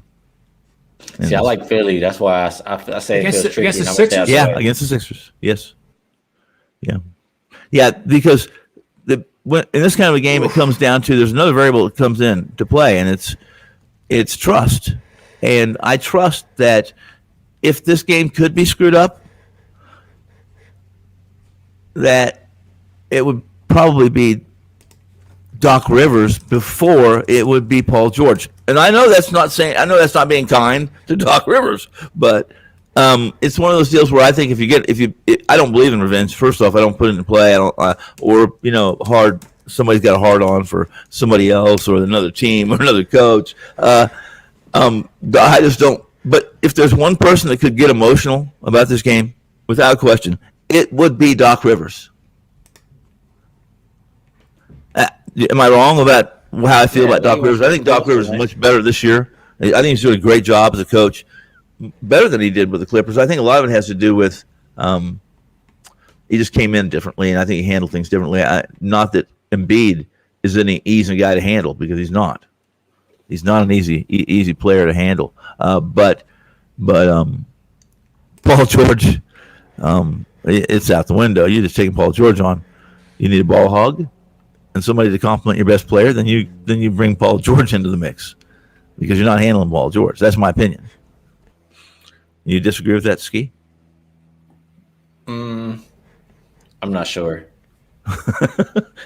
Speaker 4: See, I like Philly. That's why I say it feels tricky.
Speaker 1: Against the Sixers?
Speaker 2: Yeah, against the Sixers. Yes. Yeah, because in this kind of a game, it comes down to there's another variable that comes in to play, and it's trust. And I trust that if this game could be screwed up, that it would probably be Doc Rivers before it would be Paul George. And I know that's not being kind to Doc Rivers, but it's one of those deals where I think I don't believe in revenge. First off, I don't put it in play. Somebody's got a hard on for somebody else or another team or another coach. I just don't. But if there's one person that could get emotional about this game, without question, it would be Doc Rivers. Am I wrong about how I feel about Doc Rivers? I think Doc Rivers is much better this year. I think he's doing a great job as a coach, better than he did with the Clippers. I think a lot of it has to do with he just came in differently, and I think he handled things differently. Not that Embiid is any easy guy to handle, because he's not. He's not an easy player to handle. But Paul George, it's out the window. You're just taking Paul George on. You need a ball hog and somebody to complement your best player. Then you bring Paul George into the mix because you're not handling Paul George. That's my opinion. You disagree with that, Skee?
Speaker 4: I'm not sure.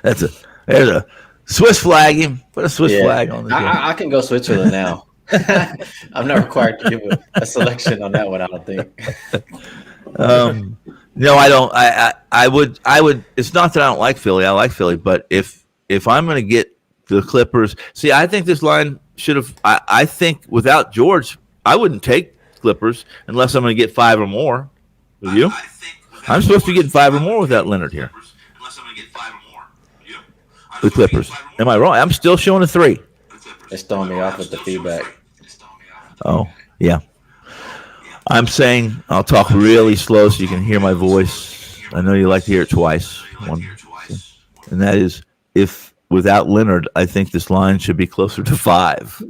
Speaker 2: There's a Swiss flag. Put a Swiss flag on the game.
Speaker 4: I can go Switzerland now. I'm not required to give a selection on that one, I don't think.
Speaker 2: No, I don't. I would. It's not that I don't like Philly. I like Philly, but if I'm going to get the Clippers, see, I think this line should have. I think without George, I wouldn't take Clippers unless I'm going to get 5 or more. With you, I'm supposed to get 5 or more without Leonard here. The Clippers. Am I wrong? I'm still showing a 3.
Speaker 4: It's throwing me off with the feedback.
Speaker 2: Oh, yeah. I'm saying I'll talk really slow so you can hear my voice. I know you like to hear it twice. And that is, if without Leonard, I think this line should be closer to 5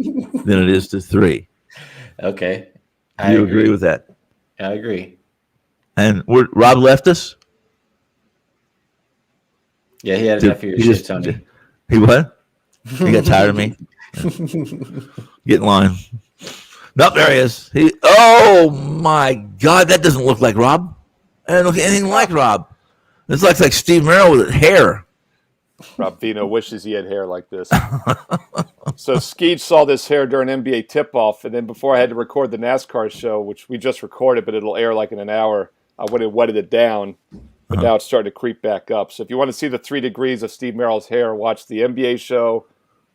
Speaker 2: than it is to 3.
Speaker 4: Okay.
Speaker 2: Do you agree with that?
Speaker 4: I agree.
Speaker 2: And Rob left us?
Speaker 4: Yeah, he had enough of your shit, Tony.
Speaker 2: He what? He got tired of me? Get in line. Nope, there he is. Oh, my God. That doesn't look like Rob. That doesn't look anything like Rob. This looks like Steve Merril with hair.
Speaker 5: Rob Veno wishes he had hair like this. So Skeej saw this hair during NBA tip-off, and then before I had to record the NASCAR show, which we just recorded, but it'll air like in an hour, I would have wetted it down. But now it's starting to creep back up. So if you want to see the 3 degrees of Steve Merrill's hair, watch the NBA show,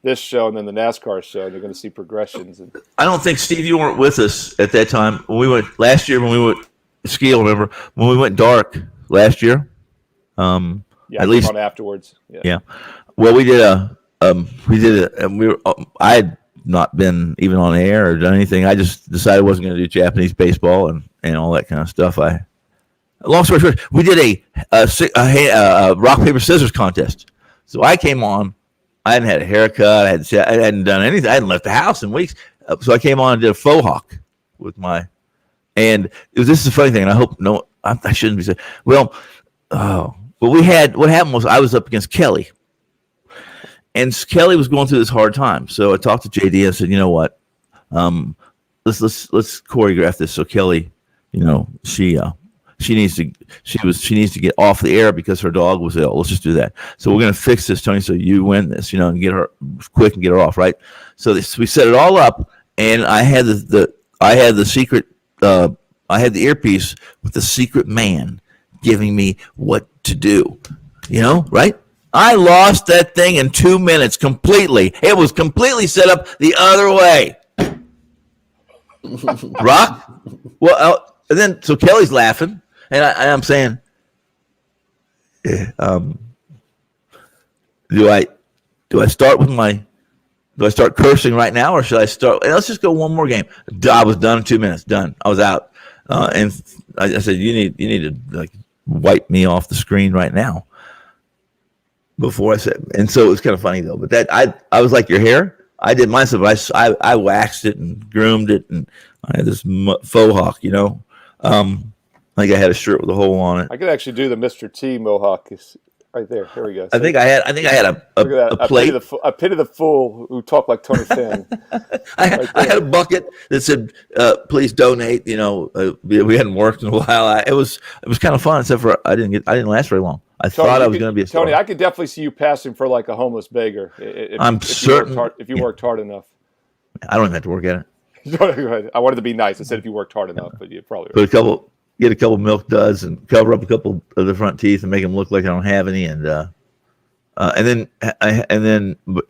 Speaker 5: this show, and then the NASCAR show. And you're going to see progressions.
Speaker 2: I don't think, Steve, you weren't with us at that time. When we went last year, when we went Skee, remember when we went dark last year?
Speaker 5: At least on afterwards.
Speaker 2: Yeah. Well, we did I had not been even on air or done anything. I just decided I wasn't going to do Japanese baseball and all that kind of stuff. Long story short, we did a rock, paper, scissors contest. So I came on. I hadn't had a haircut. I hadn't done anything. I hadn't left the house in weeks. So I came on and did a faux hawk with my. And this is a funny thing, and I hope I shouldn't be saying. Well, what happened was I was up against Kelly, and Kelly was going through this hard time. So I talked to JD and said, you know what, let's choreograph this. So Kelly, she needs to get off the air because her dog was ill. Let's just do that. So we're going to fix this, Tony, so you win this, and get her quick and get her off, right? So we set it all up, and I had the secret, I had the earpiece with the secret man giving me what to do, right? I lost that thing in 2 minutes completely. It was completely set up the other way. Rock? Well, and then, so Kelly's laughing. And I'm saying, do I start cursing right now, or should I start? Let's just go one more game. I was done in 2 minutes. Done. I was out. And I said, you need to wipe me off the screen right now. Before I said, and so it was kind of funny though. But that I was like, your hair. I did myself. I waxed it and groomed it, and I had this faux hawk. I think I had a shirt with a hole on it.
Speaker 5: I could actually do the Mr. T mohawk. Right there. Here we go.
Speaker 2: I think I had a plate.
Speaker 5: I pity the fool who talked like Tony Finn.
Speaker 2: I had a bucket that said, "Please donate." We hadn't worked in a while. It was kind of fun, except for I didn't last very long. I thought I was going to be a star.
Speaker 5: Tony, I could definitely see you passing for like a homeless beggar. If you worked hard enough.
Speaker 2: I don't even have to work at
Speaker 5: it. I wanted to be nice. I said if you worked hard enough, but you probably
Speaker 2: get a couple milk duds and cover up a couple of the front teeth and make them look like I don't have any, and then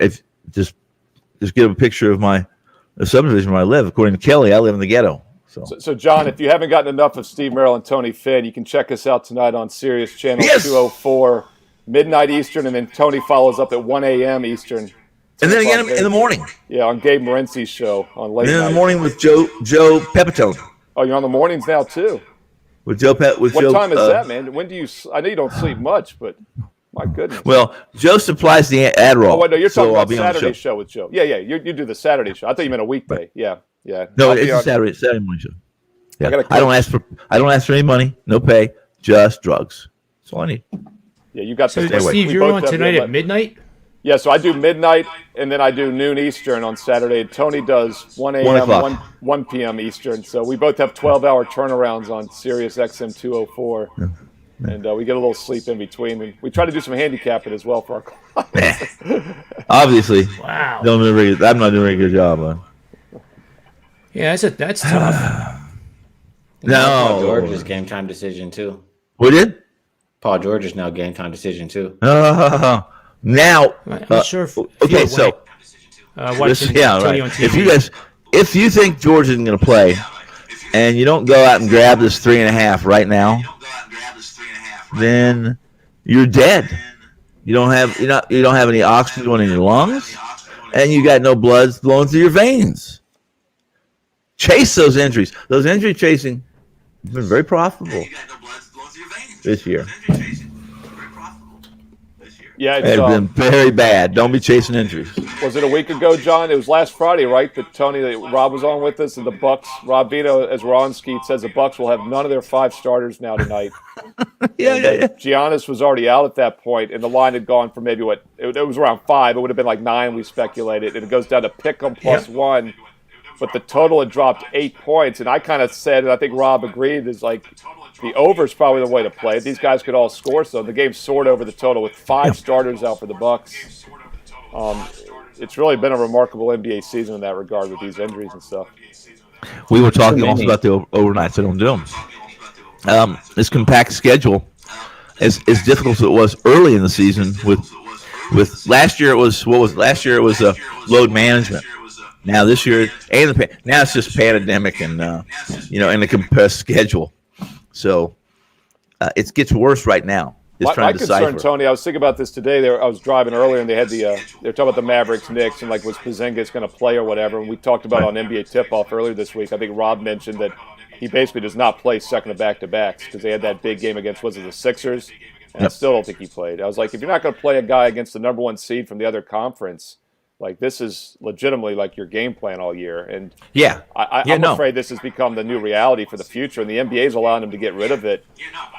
Speaker 2: if just get a picture of the subdivision where I live. According to Kelly, I live in the ghetto.
Speaker 5: So John, if you haven't gotten enough of Steve Merril and Tony Finn, you can check us out tonight on Sirius Channel 204, midnight Eastern, and then Tony follows up at 1 a.m. Eastern.
Speaker 2: And then again in the morning.
Speaker 5: Yeah, on Gabe Morency's show on late night.
Speaker 2: And then in the morning with Joe Pepitone.
Speaker 5: Oh, you're on the mornings now too.
Speaker 2: What time
Speaker 5: is that, man? When do you? I know you don't sleep much, but My goodness.
Speaker 2: Well, Joe supplies the Adderall.
Speaker 5: Oh, wait, no, you're talking about
Speaker 2: I'll be
Speaker 5: Saturday show with Joe. Yeah, you do the Saturday show. I thought you meant a weekday.
Speaker 2: Right.
Speaker 5: Yeah.
Speaker 2: No, it's a Saturday morning show. Yeah. I don't ask for any money, no pay, just drugs. That's all I need.
Speaker 5: Yeah, you got
Speaker 1: So,
Speaker 5: the
Speaker 1: Steve, you're on tonight at midnight?
Speaker 5: Yeah, so I do midnight, and then I do noon Eastern on Saturday. Tony does 1 a.m., 1 p.m. Eastern. So we both have 12-hour turnarounds on Sirius XM 204. Yeah. And we get a little sleep in between. And we try to do some handicapping as well for our clients.
Speaker 2: Obviously.
Speaker 1: Wow.
Speaker 2: I'm not doing a very good job, man.
Speaker 1: Yeah, that's tough.
Speaker 2: No.
Speaker 4: Paul George is game time decision too.
Speaker 2: Who did?
Speaker 4: Paul George is now game time decision too.
Speaker 2: Now.
Speaker 1: I'm not sure if
Speaker 2: okay, so
Speaker 1: watching
Speaker 2: right.
Speaker 1: on TV.
Speaker 2: If you think George isn't going to play, and you don't go out and grab this 3.5 right now, then you're dead. You don't have any oxygen going in your lungs, and you got no blood flowing through your veins. Chase those injuries. Those injury chasing has been very profitable this year.
Speaker 5: Yeah,
Speaker 2: it's been very bad. Don't be chasing injuries.
Speaker 5: Was it a week ago, John? It was last Friday, right? That Rob was on with us, and the Bucks. Rob Veno, as we're on Skee, says the Bucks will have none of their 5 starters now tonight.
Speaker 2: Yeah.
Speaker 5: Giannis was already out at that point, and the line had gone from maybe it was around 5. It would have been like 9. We speculated, and it goes down to Pick'em plus 1. But the total had dropped 8 points, and I kind of said, and I think Rob agreed, is like the over is probably the way to play. These guys could all score, so the game soared over the total with 5 starters out for the Bucks. It's really been a remarkable NBA season in that regard with these injuries and stuff.
Speaker 2: We were talking also about the overnights. I don't do them. This compact schedule, as difficult as it was early in the season, with last year it was load management. Now this year, now it's just pandemic and and a compressed schedule. So it gets worse right now.
Speaker 5: My concern, Tony, I was thinking about this today. I was driving earlier, and they had they were talking about the Mavericks, Knicks, and was Porzingis going to play or whatever. And we talked about on NBA Tip-Off earlier this week. I think Rob mentioned that he basically does not play second of back-to-backs because they had that big game against the Sixers, and I still don't think he played. I was like, if you're not going to play a guy against the number 1 seed from the other conference, this is legitimately your game plan all year. And I'm afraid this has become the new reality for the future, and the NBA is allowing them to get rid of it.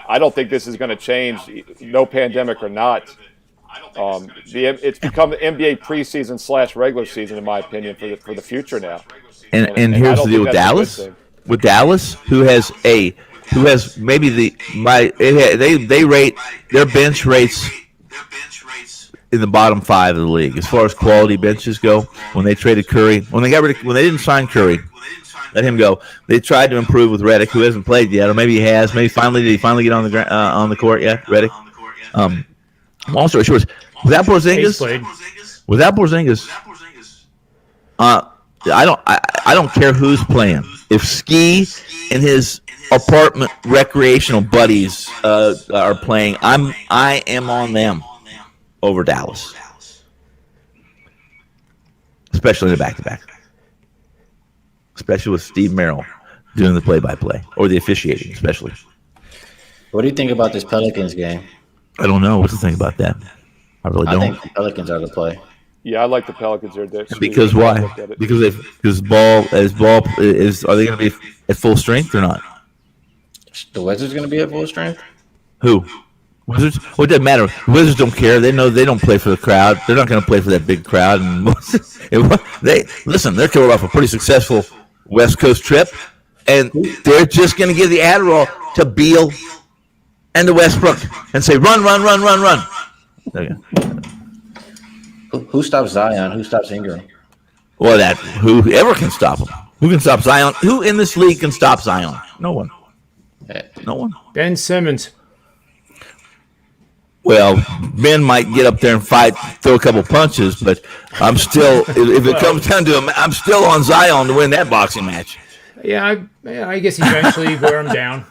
Speaker 5: I don't think this is going to change, no pandemic or not. It's become the NBA preseason / regular season, in my opinion, for the future now.
Speaker 2: And here's the deal with Dallas. With Dallas, who has maybe they rate their bench rates in the bottom 5 of the league as far as quality benches go. When they traded Curry, when they didn't sign Curry, let him go. They tried to improve with Redick, who hasn't played yet, or maybe he has. Did he finally get on the court yet, Redick? Long story short, without Porzingis, I don't care who's playing. If Skee and his apartment recreational buddies are playing, I am on them over Dallas, especially in the back-to-back, especially with Steve Merril doing the play-by-play or the officiating, especially.
Speaker 4: What do you think about this Pelicans game?
Speaker 2: I don't know what to think about that. I really don't.
Speaker 4: I think the Pelicans are the play.
Speaker 5: Yeah, I like the Pelicans here.
Speaker 2: Because why? Because ball is. Are they going to be at full strength or not?
Speaker 4: The Wizards going to be at full strength?
Speaker 2: Who? Wizards? Well, it doesn't matter. Wizards don't care. They know they don't play for the crowd. They're not going to play for that big crowd. And they're coming off a pretty successful West Coast trip, and they're just going to give the Adderall to Beal and to Westbrook and say, run. Okay.
Speaker 4: Who stops Zion? Who stops Ingram?
Speaker 2: Well, whoever can stop him. Who can stop Zion? Who in this league can stop Zion? No one. No one.
Speaker 1: Ben Simmons.
Speaker 2: Well, Ben might get up there and fight, throw a couple punches, but I'm still, if it comes down to him, I'm still on Zion to win that boxing match.
Speaker 1: Yeah, I guess eventually wear him down.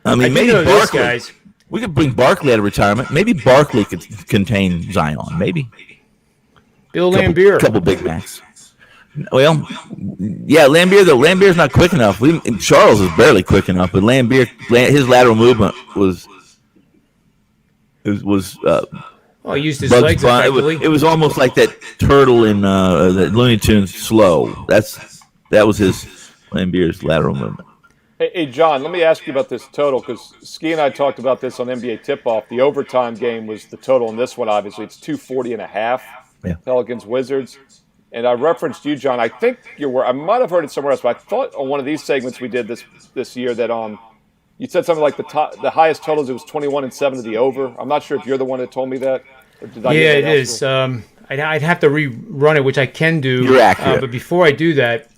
Speaker 2: I mean, maybe Barkley. We could bring Barkley out of retirement. Maybe Barkley could contain Zion. Maybe.
Speaker 1: Bill Laimbeer.
Speaker 2: Couple Big Macs. Well, yeah, Lambier's not quick enough. Charles is barely quick enough, but Laimbeer, his lateral movement was was
Speaker 1: I used his
Speaker 2: Bugs
Speaker 1: legs
Speaker 2: Bunny.
Speaker 1: effectively.
Speaker 2: It was almost like that turtle in the Looney Tunes Slow. That was his Lambier's lateral movement.
Speaker 5: Hey, John, let me ask you about this total, because Skee and I talked about this on NBA Tip-Off. The overtime game was the total in this one, obviously. It's 240.5, Pelicans Wizards. And I referenced you, John. I think I might have heard it somewhere else, but I thought on one of these segments we did this year that you said something like the highest totals, it was 21-7 to the over. I'm not sure if you're the one that told me that. Or did I
Speaker 1: it is. I'd have to rerun it, which I can do.
Speaker 2: You're accurate.
Speaker 1: But before I do that,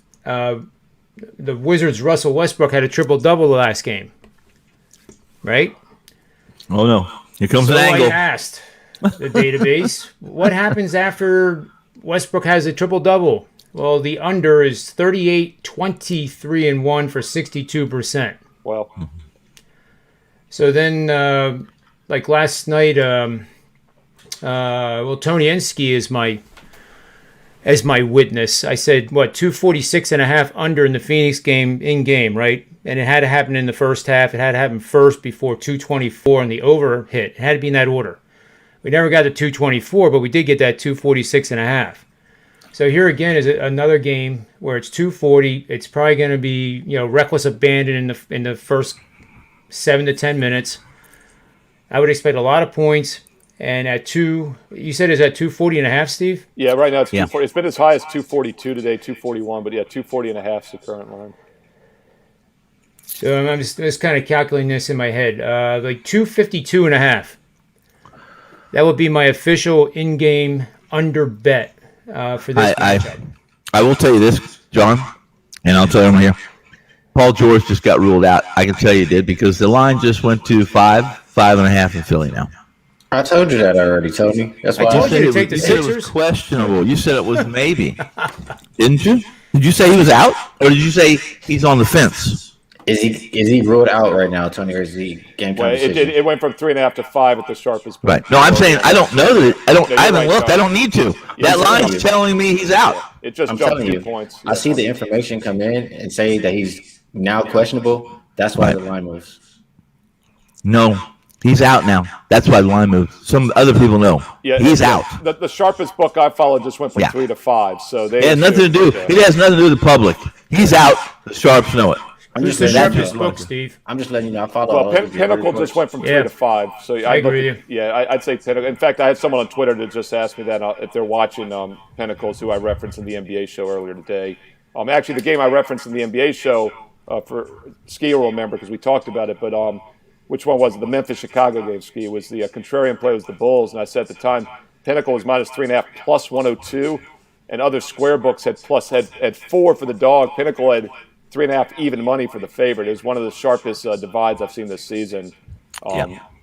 Speaker 1: the Wizards' Russell Westbrook had a triple-double the last game, right?
Speaker 2: Oh, no. Here comes an angle.
Speaker 1: I asked the database, what happens after Westbrook has a triple-double? Well, the under is 38, 23, and 1 for 62%.
Speaker 5: Well.
Speaker 1: So then, like last night, Tony Ensky as my witness. I said, 246.5 under in the Phoenix game in-game, right? And it had to happen in the first half. It had to happen first before 224 and the over hit. It had to be in that order. We never got to 224, but we did get that 246.5. So here again is another game where it's 240. It's probably going to be, reckless abandon in the first 7 to 10 minutes. I would expect a lot of points. And you said it's at 240.5, Steve?
Speaker 5: Yeah, right now it's 240. It's been as high as 242 today, 241, but 240.5 is the current line.
Speaker 1: So I'm just kind of calculating this in my head. Like 252.5. That would be my official in-game under bet for this matchup.
Speaker 2: I will tell you this, John, and I'll tell you right here. Paul George just got ruled out. I can tell you did, because the line just went to 5.5 in Philly now.
Speaker 4: I told you that already, Tony. That's why
Speaker 1: I told you to take the
Speaker 2: You said it
Speaker 1: Sixers.
Speaker 2: was questionable. You said it was maybe. Didn't you? Did you say he was out, or did you say he's on the fence?
Speaker 4: Is he ruled out right now, Tony, or is he game time decision?
Speaker 5: It went from 3.5 to 5 at the sharpest point.
Speaker 2: Right. No, I'm saying I don't know that. I haven't looked.
Speaker 5: John.
Speaker 2: I don't need to. That line's telling me he's out.
Speaker 5: It just
Speaker 4: I'm
Speaker 5: jumped
Speaker 4: telling
Speaker 5: 2
Speaker 4: you,
Speaker 5: points.
Speaker 4: I see the information come in and say that he's now questionable. That's why the line moves.
Speaker 2: No, he's out now. That's why the line moved. Some other people know. He's out.
Speaker 5: The sharpest book I followed just went from 3 to 5. So
Speaker 2: It has nothing to do. It has nothing to do with the public. He's out. The sharps know it.
Speaker 4: I'm
Speaker 1: Who's
Speaker 4: just
Speaker 1: the
Speaker 4: letting
Speaker 1: sharpest
Speaker 4: you know.
Speaker 1: book, Steve?
Speaker 4: I'm just letting you know. I follow. all
Speaker 5: Well,
Speaker 4: of your
Speaker 5: Pinnacle
Speaker 4: reports.
Speaker 5: just went from 3
Speaker 1: Yeah.
Speaker 5: to 5. So
Speaker 1: I agree with you.
Speaker 5: Yeah, I'd say Pinnacle. In fact, I had someone on Twitter that just asked me that if they're watching Pinnacles, who I referenced in the NBA show earlier today. Actually, the game I referenced in the NBA show for Skee will remember because we talked about it. But which one was it? The Memphis-Chicago game, Skee. It was the contrarian play was the Bulls, and I said at the time Pinnacle was minus 3.5 plus 102, and other square books had 4 for the dog. Pinnacle had 3.5 even money for the favorite. It was one of the sharpest divides I've seen this season.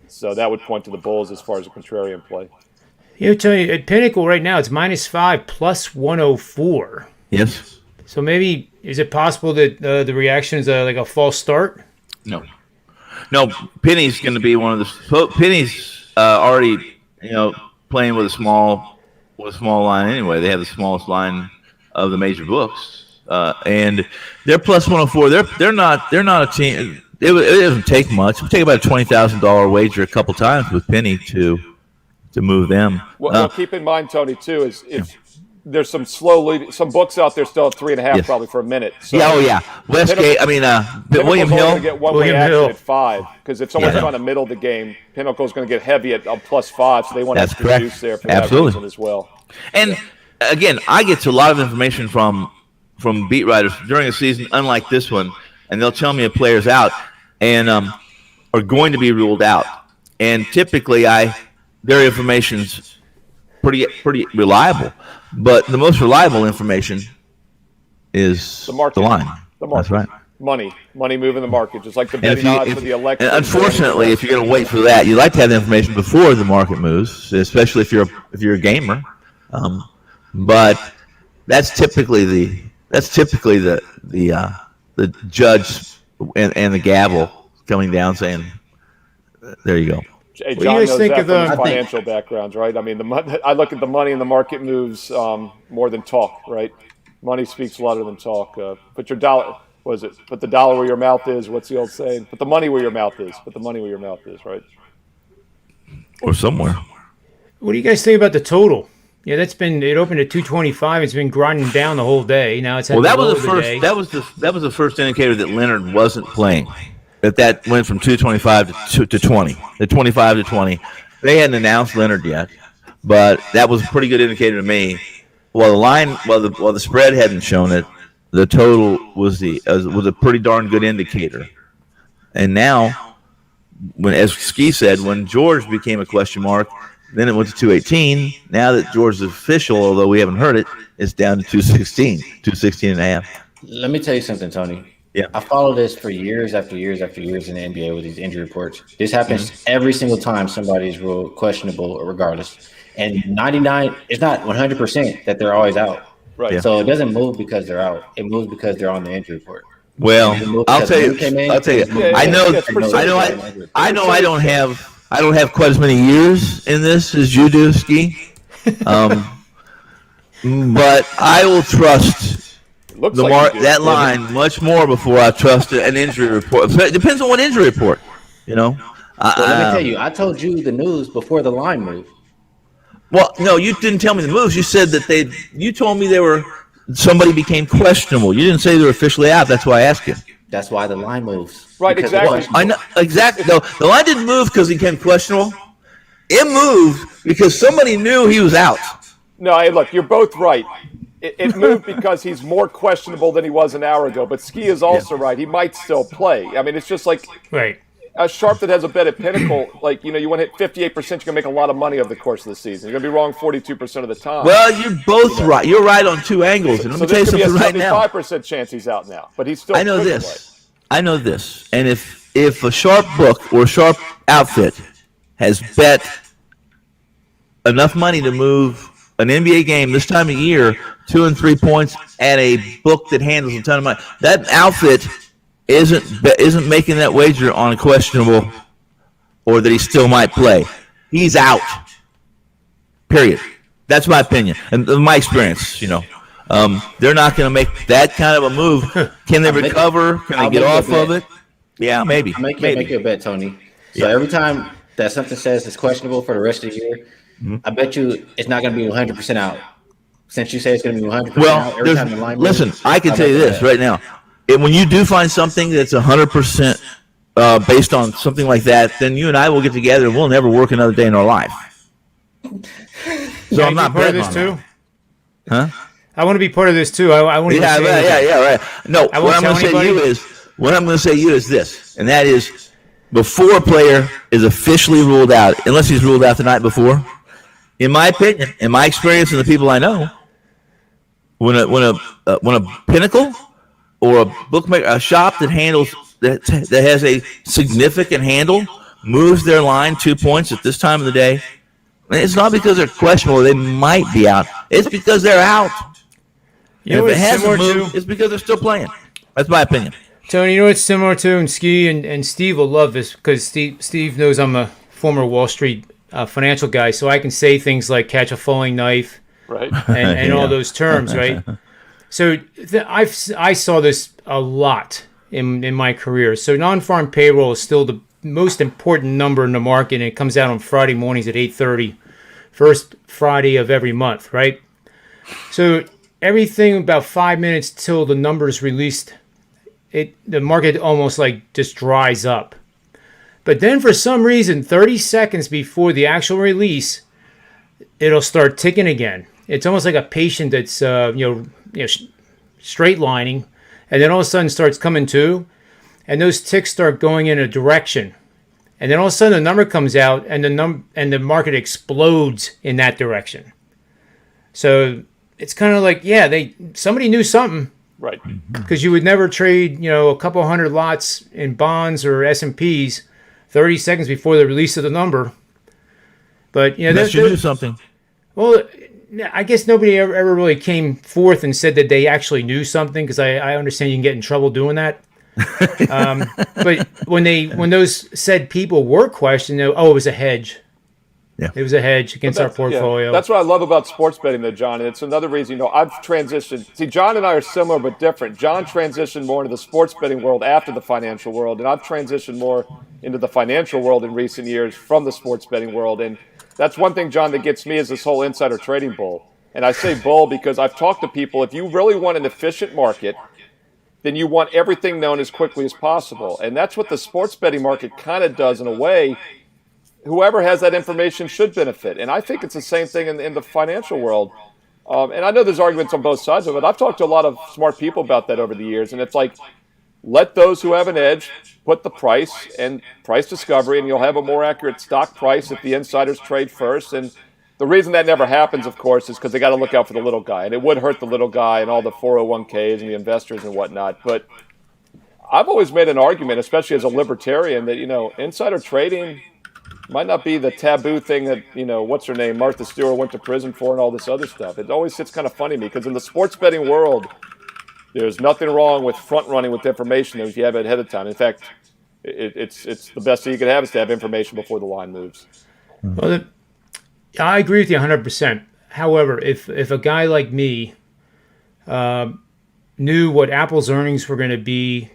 Speaker 5: So that would point to the Bulls as far as a contrarian play.
Speaker 1: Tony, at Pinnacle right now, it's minus 5 plus 104.
Speaker 2: Yes.
Speaker 1: So maybe, is it possible that the reaction is like a false start?
Speaker 2: No. Penny's going to be one of the. Penny's already, playing with a small line anyway. They have the smallest line of the major books. And they're plus 104. They're not a team. It doesn't take much. It would take about a $20,000 wager a couple times with Penny to move them.
Speaker 5: Well, keep in mind, Tony, too, is if there's some some books out there still at 3.5 probably for a minute. So
Speaker 2: Westgate. William Hill.
Speaker 5: Going to get one-way action at 5 because if someone's trying to middle the game, Pinnacle's going to get heavy at plus 5, so they want to juice there for that reason as well.
Speaker 2: And again, I get to a lot of information from beat writers during a season, unlike this one, and they'll tell me a player's out and are going to be ruled out. And typically, their information's pretty reliable, but the most reliable information is the line.
Speaker 5: The market.
Speaker 2: That's right.
Speaker 5: Money moving the market, just like the betting odds for the election.
Speaker 2: And unfortunately, if you're going to wait for that, you like to have the information before the market moves, especially if you're a gamer. But that's typically the judge and the gavel coming down saying, "There you go."
Speaker 5: Hey, John
Speaker 1: What do you guys
Speaker 5: knows
Speaker 1: think
Speaker 5: that
Speaker 1: of
Speaker 5: from financial backgrounds, right? I mean, I look at the money in the market moves more than talk, right? Money speaks louder than talk. Put your dollar. Put the dollar where your mouth is. What's the old saying? Put the money where your mouth is. Put the money where your mouth is, right?
Speaker 2: or somewhere.
Speaker 1: What do you guys think about the total? Yeah, it opened at 225. It's been grinding down the whole day. Now it's at
Speaker 2: That
Speaker 1: the
Speaker 2: was
Speaker 1: low
Speaker 2: the
Speaker 1: of the
Speaker 2: first.
Speaker 1: day.
Speaker 2: That was the first indicator that Leonard wasn't playing. That went from 225 to 20, the 25 to 20. They hadn't announced Leonard yet, but that was a pretty good indicator to me. While the spread hadn't shown it, the total was a pretty darn good indicator. And now, as Skee said, when George became a question mark, then it went to 218. Now that George is official, although we haven't heard it, it's down to 216 and a half.
Speaker 4: Let me tell you something, Tony.
Speaker 2: Yeah.
Speaker 4: I follow this for years after years after years in the NBA with these injury reports. This happens every single time somebody's ruled questionable, regardless. And 99, it's not 100% that they're always out.
Speaker 5: Right.
Speaker 2: Yeah.
Speaker 4: So it doesn't move because they're out. It moves because they're on the injury report.
Speaker 2: Well, I'll tell you. I know. I don't have quite as many years in this as you do, Skee. But I will trust that line much more before I trust an injury report. It depends on what injury report,
Speaker 4: Let me tell you, I told you the news before the line moved.
Speaker 2: Well, no, you didn't tell me the moves. You said that you told me somebody became questionable. You didn't say they were officially out. That's why I asked you.
Speaker 4: That's why the line moves.
Speaker 5: Right, exactly.
Speaker 2: I know exactly. No, the line didn't move because he became questionable. It moved because somebody knew he was out.
Speaker 5: No, hey, look, you're both right. It moved because he's more questionable than he was an hour ago. But Skee is also right. He might still play. I mean, it's just like
Speaker 1: Right.
Speaker 5: a sharp that has a bet at Pinnacle. Like, you want to hit 58%, you're going to make a lot of money over the course of the season. You're going to be wrong 42% of the time.
Speaker 2: Well, you're both right. You're right on two angles. And let me tell you something right now.
Speaker 5: There's a 75% chance he's out now, but he's still.
Speaker 2: I know this. And if a sharp book or a sharp outfit has bet enough money to move an NBA game this time of year, 2 and 3 points at a book that handles a ton of money, that outfit isn't making that wager on a questionable or that he still might play. He's out. Period. That's my opinion and my experience. They're not going to make that kind of a move. Can they recover? Can they get off of it? Yeah, maybe.
Speaker 4: I'll make you a bet, Tony. So every time that something says it's questionable for the rest of the year, I bet you it's not going to be 100% out. Since you say it's going to be 100% out every time the line moves,
Speaker 2: listen, I can tell you this right now. When you do find something that's 100% based on something like that, then you and I will get together and we'll never work another day in our life. So I'm not
Speaker 1: part of
Speaker 2: betting
Speaker 1: this
Speaker 2: on
Speaker 1: too.
Speaker 2: that. Huh?
Speaker 1: I want to be part of this too. I want to.
Speaker 2: Right. No, what I'm going to say to you is this, and that is, before a player is officially ruled out, unless he's ruled out the night before, in my opinion, in my experience, and the people I know, when a Pinnacle or a bookmaker, a shop that has a significant handle, moves their line 2 points at this time of the day, it's not because they're questionable or they might be out. It's because they're out. If it hasn't moved, it's because they're still playing. That's my opinion.
Speaker 1: Tony, you know what's similar to, and Skee and Steve will love this because Steve knows I'm a former Wall Street financial guy, so I can say things like catch a falling knife,
Speaker 5: right,
Speaker 1: and all those terms, right? So I saw this a lot in my career. So non-farm payroll is still the most important number in the market, and it comes out on Friday mornings at 8:30, first Friday of every month, right? So everything about 5 minutes till the number's released, the market almost like just dries up. But then for some reason, 30 seconds before the actual release, it'll start ticking again. It's almost like a patient that's straight lining, and then all of a sudden starts coming to, and those ticks start going in a direction, and then all of a sudden the number comes out, and the market explodes in that direction. So it's kind of like, somebody knew something,
Speaker 5: right?
Speaker 1: Because you would never trade, a couple hundred lots in bonds or S&Ps 30 seconds before the release of the number. But
Speaker 2: you knew something.
Speaker 1: Well, I guess nobody ever really came forth and said that they actually knew something, because I understand you can get in trouble doing that. But when those said people were questioned, it was a hedge. It was a hedge against our portfolio.
Speaker 5: That's what I love about sports betting, though, John. And it's another reason, I've transitioned. See, John and I are similar but different. John transitioned more into the sports betting world after the financial world, and I've transitioned more into the financial world in recent years from the sports betting world. And that's one thing, John, that gets me is this whole insider trading bull. And I say bull because I've talked to people. If you really want an efficient market, then you want everything known as quickly as possible. And that's what the sports betting market kind of does in a way. Whoever has that information should benefit. And I think it's the same thing in the financial world. And I know there's arguments on both sides of it. I've talked to a lot of smart people about that over the years. And it's like, let those who have an edge put the price and price discovery, and you'll have a more accurate stock price if the insiders trade first. And the reason that never happens, of course, is because they got to look out for the little guy. And it would hurt the little guy and all the 401ks and the investors and whatnot. But I've always made an argument, especially as a libertarian, that, insider trading might not be the taboo thing that, what's her name, Martha Stewart went to prison for and all this other stuff. It always sits kind of funny to me because in the sports betting world, there's nothing wrong with front running with information if you have it ahead of time. In fact, it's the best thing you can have is to have information before the line moves.
Speaker 1: Well, I agree with you 100%. However, if a guy like me knew what Apple's earnings were going to be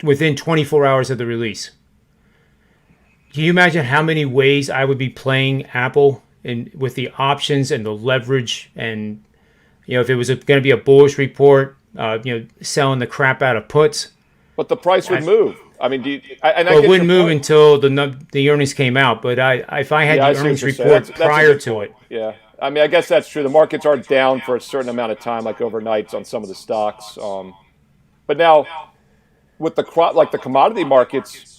Speaker 1: within 24 hours of the release, can you imagine how many ways I would be playing Apple with the options and the leverage and, if it was going to be a bullish report, selling the crap out of puts?
Speaker 5: But the price would move. I mean,
Speaker 1: it wouldn't move until the earnings came out. But if I had the earnings report prior to it.
Speaker 5: Yeah. I mean, I guess that's true. The markets are down for a certain amount of time, like overnights on some of the stocks. But now with the commodity markets,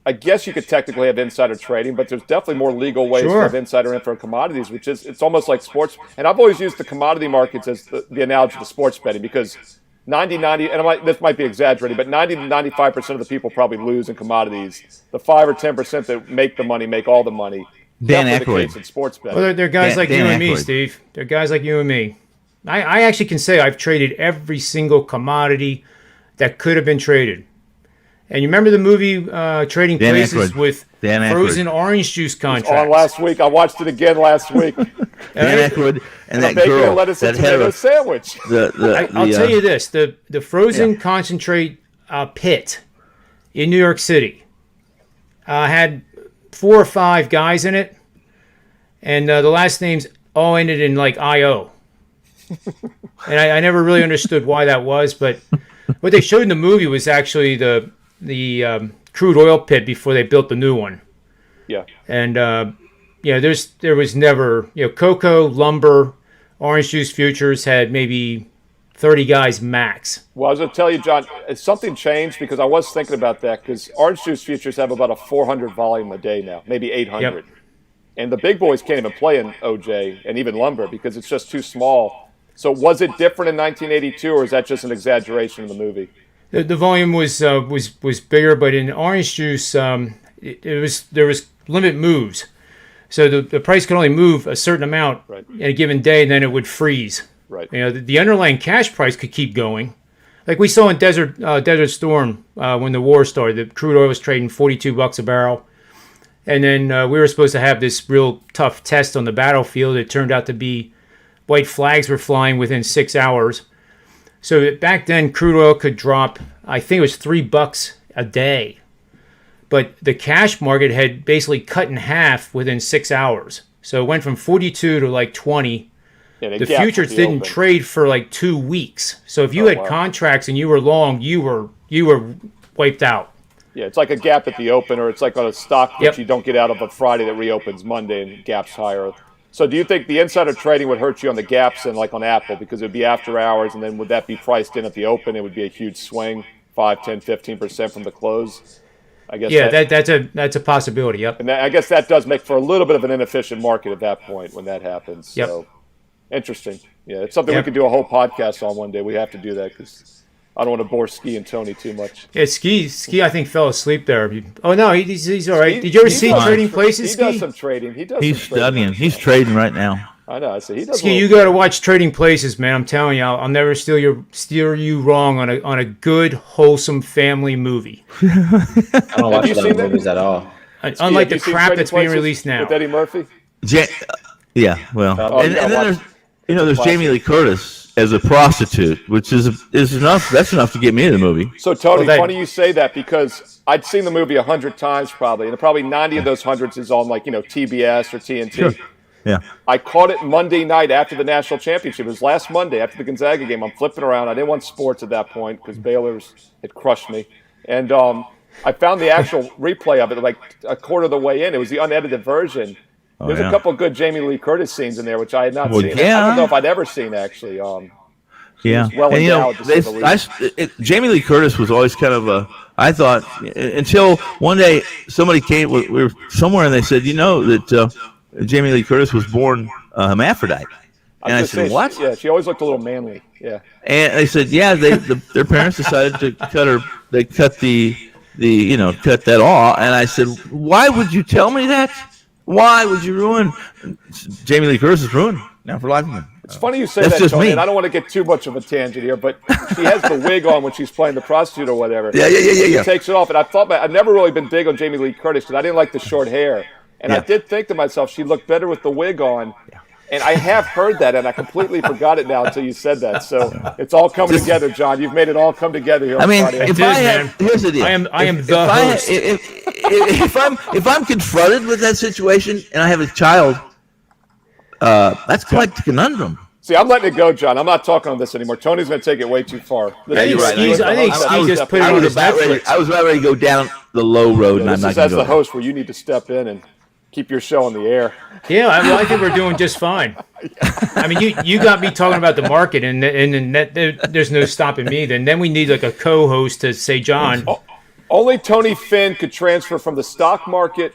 Speaker 5: I guess you could technically have insider trading, but there's definitely more legal ways to have insider info in commodities, it's almost like sports. And I've always used the commodity markets as the analogy to sports betting because 90, and this might be exaggerating, but 90 to 95% of the people probably lose in commodities. The 5 or 10% that make the money make all the money.
Speaker 2: Dan
Speaker 5: Aykroyd. The case in sports betting.
Speaker 1: Well, they're guys like you and me, Steve. They're guys like you and me. I actually can say I've traded every single commodity that could have been traded. And you remember the movie Trading Places with frozen orange juice contracts?
Speaker 5: On last week. I watched it again last week.
Speaker 2: Dan Aykroyd and that
Speaker 5: bacon
Speaker 2: girl
Speaker 5: and lettuce
Speaker 2: that
Speaker 5: and
Speaker 2: had
Speaker 5: tomato
Speaker 2: a
Speaker 5: sandwich.
Speaker 1: I'll tell you this: the frozen concentrate pit in New York City had 4 or 5 guys in it, and the last names all ended in like IO. And I never really understood why that was, but what they showed in the movie was actually the crude oil pit before they built the new one.
Speaker 5: Yeah.
Speaker 1: And there was never, cocoa, lumber, orange juice futures had maybe 30 guys max.
Speaker 5: Well, I was going to tell you, John, something changed because I was thinking about that because orange juice futures have about a 400 volume a day now, maybe 800.
Speaker 1: Yep.
Speaker 5: And the big boys can't even play in OJ and even lumber because it's just too small. So was it different in 1982 or is that just an exaggeration in the movie?
Speaker 1: The volume was bigger, but in orange juice, there was limit moves, so the price could only move a certain amount in a given day, and then it would freeze.
Speaker 5: Right.
Speaker 1: The underlying cash price could keep going, like we saw in Desert Storm when the war started. The crude oil was trading $42 a barrel, and then we were supposed to have this real tough test on the battlefield. It turned out to be white flags were flying within 6 hours. So back then, crude oil could drop, I think it was $3 a day. But the cash market had basically cut in half within 6 hours. So it went from 42 to like 20. Yeah, the futures didn't trade for like 2 weeks. So if you had contracts and you were long, you were wiped out.
Speaker 5: Yeah, it's like a gap at the open, or it's like on a stock which you don't get out of a Friday that reopens Monday and gaps higher. So do you think the insider trading would hurt you on the gaps and like on Apple because it would be after hours, and then would that be priced in at the open? It would be a huge swing, 5, 10, 15% from the close. I guess.
Speaker 1: Yeah, that's a possibility. Yep.
Speaker 5: And I guess that does make for a little bit of an inefficient market at that point when that happens.
Speaker 1: Yep.
Speaker 5: So interesting. Yeah, it's something we could do a whole podcast on one day. We have to do that because I don't want to bore Skee and Tony too much.
Speaker 1: Yeah, Skee, I think fell asleep there. Oh no, he's all right. Did you ever see Trading Places?
Speaker 5: He does some trading.
Speaker 2: He's studying. He's trading right now.
Speaker 5: I know. So he does.
Speaker 1: Skee, you got to watch Trading Places, man. I'm telling you, I'll never steer you wrong on a good, wholesome family movie.
Speaker 4: I don't watch a lot of movies at all.
Speaker 1: Unlike the
Speaker 5: Have you seen
Speaker 1: crap
Speaker 5: Trading
Speaker 1: that's being
Speaker 5: Places
Speaker 1: released now.
Speaker 5: with Eddie Murphy.
Speaker 2: Yeah, well, and
Speaker 5: you gotta
Speaker 2: then
Speaker 5: watch
Speaker 2: there's
Speaker 5: classic.
Speaker 2: Jamie Lee Curtis as a prostitute, which is enough. That's enough to get me in the movie.
Speaker 5: So Tony,
Speaker 1: Well,
Speaker 5: funny you say that because I'd seen the movie 100 times probably, and probably 90 of those hundreds is on TBS or TNT.
Speaker 2: Sure. Yeah.
Speaker 5: I caught it Monday night after the national championship. It was last Monday after the Gonzaga game. I'm flipping around. I didn't want sports at that point because Baylor's had crushed me. And I found the actual replay of it like a quarter of the way in. It was the unedited version. There's a couple good Jamie Lee Curtis scenes in there, which I had not seen.
Speaker 2: Yeah.
Speaker 5: I don't know if I'd ever seen, actually.
Speaker 2: Yeah.
Speaker 5: well
Speaker 2: And
Speaker 5: endowed, to say the least.
Speaker 2: Jamie Lee Curtis was always kind of I thought, until one day somebody came, we were somewhere and they said, that Jamie Lee Curtis was born hermaphrodite. And I said, what?
Speaker 5: Yeah, she always looked a little manly. Yeah.
Speaker 2: And they said, yeah, their parents decided to cut her. They cut cut that off. And I said, why would you tell me that? Why would you ruin Jamie Lee Curtis is ruined now for life?
Speaker 5: It's funny you say
Speaker 2: That's
Speaker 5: that,
Speaker 2: just
Speaker 5: Tony,
Speaker 2: me.
Speaker 5: and I don't want to get too much of a tangent here, but she has the wig on when she's playing the prostitute or whatever.
Speaker 2: Yeah.
Speaker 5: She takes it off, and I've never really been big on Jamie Lee Curtis because I didn't like the short hair. And I did think to myself, she looked better with the wig on. And I have heard that, and I completely forgot it now until you said that. So it's all coming together, John. You've made it all come together here.
Speaker 2: I mean,
Speaker 5: Friday.
Speaker 2: here's the deal.
Speaker 1: I am the host.
Speaker 2: If I'm confronted with that situation and I have a child, that's quite the conundrum.
Speaker 5: See, I'm letting it go, John. I'm not talking on this anymore. Tony's going to take it way too far.
Speaker 1: I think Skee just put it on his Netflix.
Speaker 2: I was about ready to go down the low road, and I'm
Speaker 5: This
Speaker 2: not
Speaker 5: is
Speaker 2: going
Speaker 5: as
Speaker 2: to
Speaker 5: the
Speaker 2: go.
Speaker 5: host where you need to step in and keep your show on the air.
Speaker 1: Yeah, I think we're doing just fine. I mean, you got me talking about the market, and there's no stopping me. Then we need like a co-host to say, John.
Speaker 5: Only Tony Finn could transfer from the stock market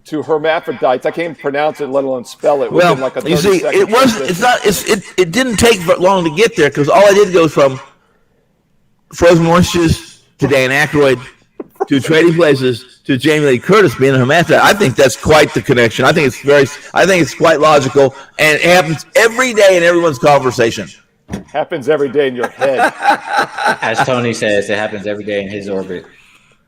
Speaker 5: to hermaphrodites. I can't even pronounce it, let alone spell it.
Speaker 2: Well,
Speaker 5: within like a
Speaker 2: you see,
Speaker 5: 30-second
Speaker 2: it wasn't.
Speaker 5: transition.
Speaker 2: It's not. It didn't take long to get there because all I did go from frozen oranges to Dan Aykroyd to Trading Places to Jamie Lee Curtis being a hermaphrodite. I think that's quite the connection. I think it's quite logical, and it happens every day in everyone's conversation.
Speaker 5: Happens every day in your head.
Speaker 4: As Tony says, it happens every day in his orbit.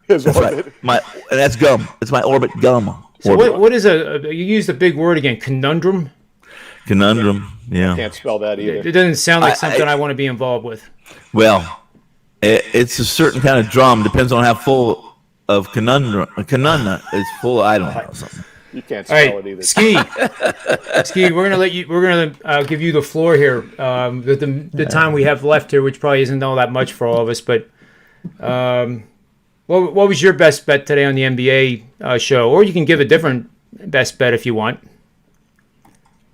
Speaker 5: His orbit.
Speaker 2: And that's gum. It's my orbit gum.
Speaker 1: So what is you used a big word again? Conundrum.
Speaker 2: Conundrum? Yeah.
Speaker 5: Can't spell that either.
Speaker 1: It doesn't sound like something I want to be involved with.
Speaker 2: Well, it's a certain kind of drum. Depends on how full of conundrum. Conundrum is full. I don't know something.
Speaker 5: You can't
Speaker 1: All
Speaker 5: spell
Speaker 1: right,
Speaker 5: it either.
Speaker 1: Ski, we're gonna give you the floor here. The time we have left here, which probably isn't all that much for all of us, but what was your best bet today on the NBA show? Or you can give a different best bet if you want.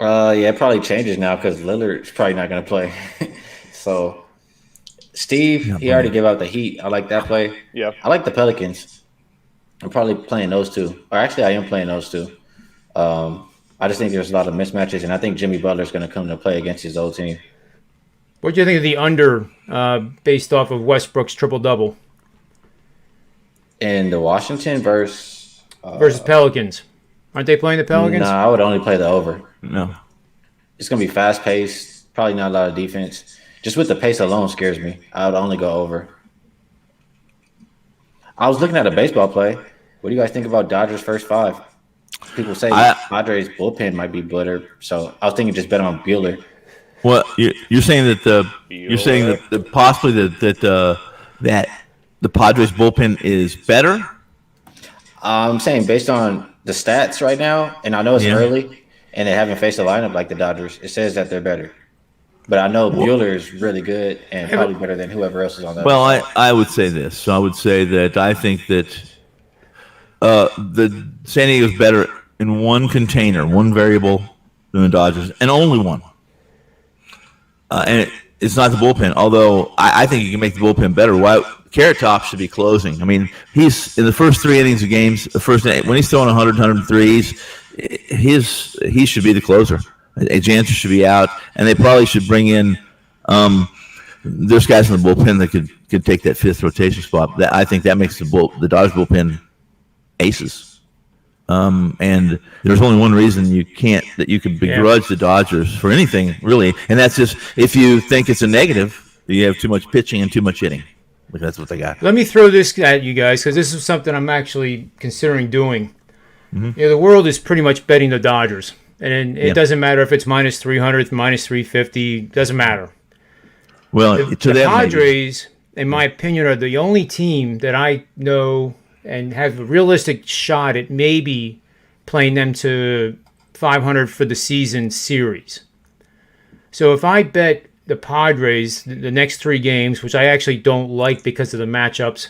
Speaker 4: Yeah, it probably changes now because Lillard's probably not going to play. So, Steve, he already gave out the Heat. I like that play.
Speaker 5: Yeah.
Speaker 4: I like the Pelicans. I'm probably playing those two. Or actually, I am playing those two. I just think there's a lot of mismatches, and I think Jimmy Butler's going to come to play against his old team.
Speaker 1: What do you think of the under based off of Westbrook's triple-double
Speaker 4: And the Washington versus
Speaker 1: Pelicans? Aren't they playing the Pelicans?
Speaker 4: No, I would only play the over.
Speaker 2: No.
Speaker 4: It's going to be fast-paced, probably not a lot of defense. Just with the pace alone scares me. I would only go over. I was looking at a baseball play. What do you guys think about Dodgers' first five? People say Padres' bullpen might be better, so I was thinking just bet on Bueller.
Speaker 2: Well, you're saying that possibly that the Padres bullpen is better.
Speaker 4: I'm saying based on the stats right now, and I know it's early, and they haven't faced a lineup like the Dodgers. It says that they're better, but I know Bueller is really good and probably better than whoever else is on that.
Speaker 2: Well, I would say this. So I would say that I think that the San Diego's better in one container, one variable than the Dodgers, and only one. And it's not the bullpen, although I think you can make the bullpen better. Why Carrot Top should be closing. I mean, he's in the first 3 innings of games. When he's throwing 100, 103s, he should be the closer. Jansen should be out, and they probably should bring in. There's guys in the bullpen that could take that fifth rotation spot. I think that makes the Dodgers bullpen aces. And there's only one reason you could begrudge the Dodgers for anything really, and that's just if you think it's a negative, you have too much pitching and too much hitting. Like that's what they got.
Speaker 1: Let me throw this at you guys because this is something I'm actually considering doing. The world is pretty much betting the Dodgers. And it doesn't matter if it's minus 300, minus 350, doesn't matter.
Speaker 2: Well,
Speaker 1: the Padres, in my opinion, are the only team that I know and have a realistic shot at maybe playing them to 500 for the season series. So if I bet the Padres the next 3 games, which I actually don't like because of the matchups,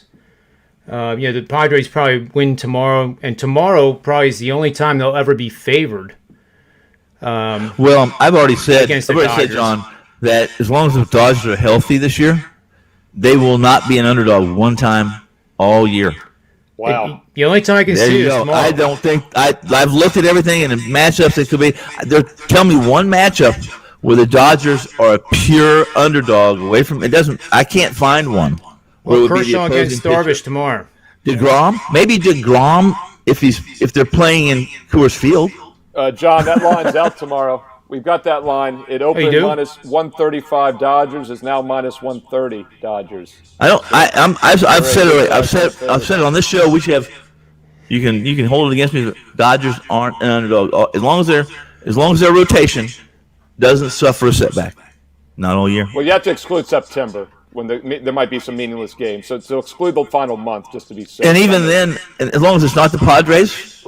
Speaker 1: the Padres probably win tomorrow, and tomorrow probably is the only time they'll ever be favored.
Speaker 2: Well, I've already said, John, that as long as the Dodgers are healthy this year, they will not be an underdog one time all year.
Speaker 5: Wow.
Speaker 1: The only time I can see is tomorrow.
Speaker 2: I don't think I've looked at everything and the matchups that could be. Tell me one matchup where the Dodgers are a pure underdog away from it. Doesn't I can't find one.
Speaker 1: Well, Kershaw against Darvish tomorrow.
Speaker 2: DeGrom, maybe DeGrom if they're playing in Coors Field.
Speaker 5: John, that line's out tomorrow. We've got that line. It opened minus 135 Dodgers. Is now minus 130 Dodgers.
Speaker 2: I've said it. I've said it on this show. We should have. You can hold it against me. The Dodgers aren't an underdog as long as their rotation doesn't suffer a setback. Not all year.
Speaker 5: Well, you have to exclude September when there might be some meaningless games. So exclude the final month just to be safe.
Speaker 2: And even then, as long as it's not the Padres,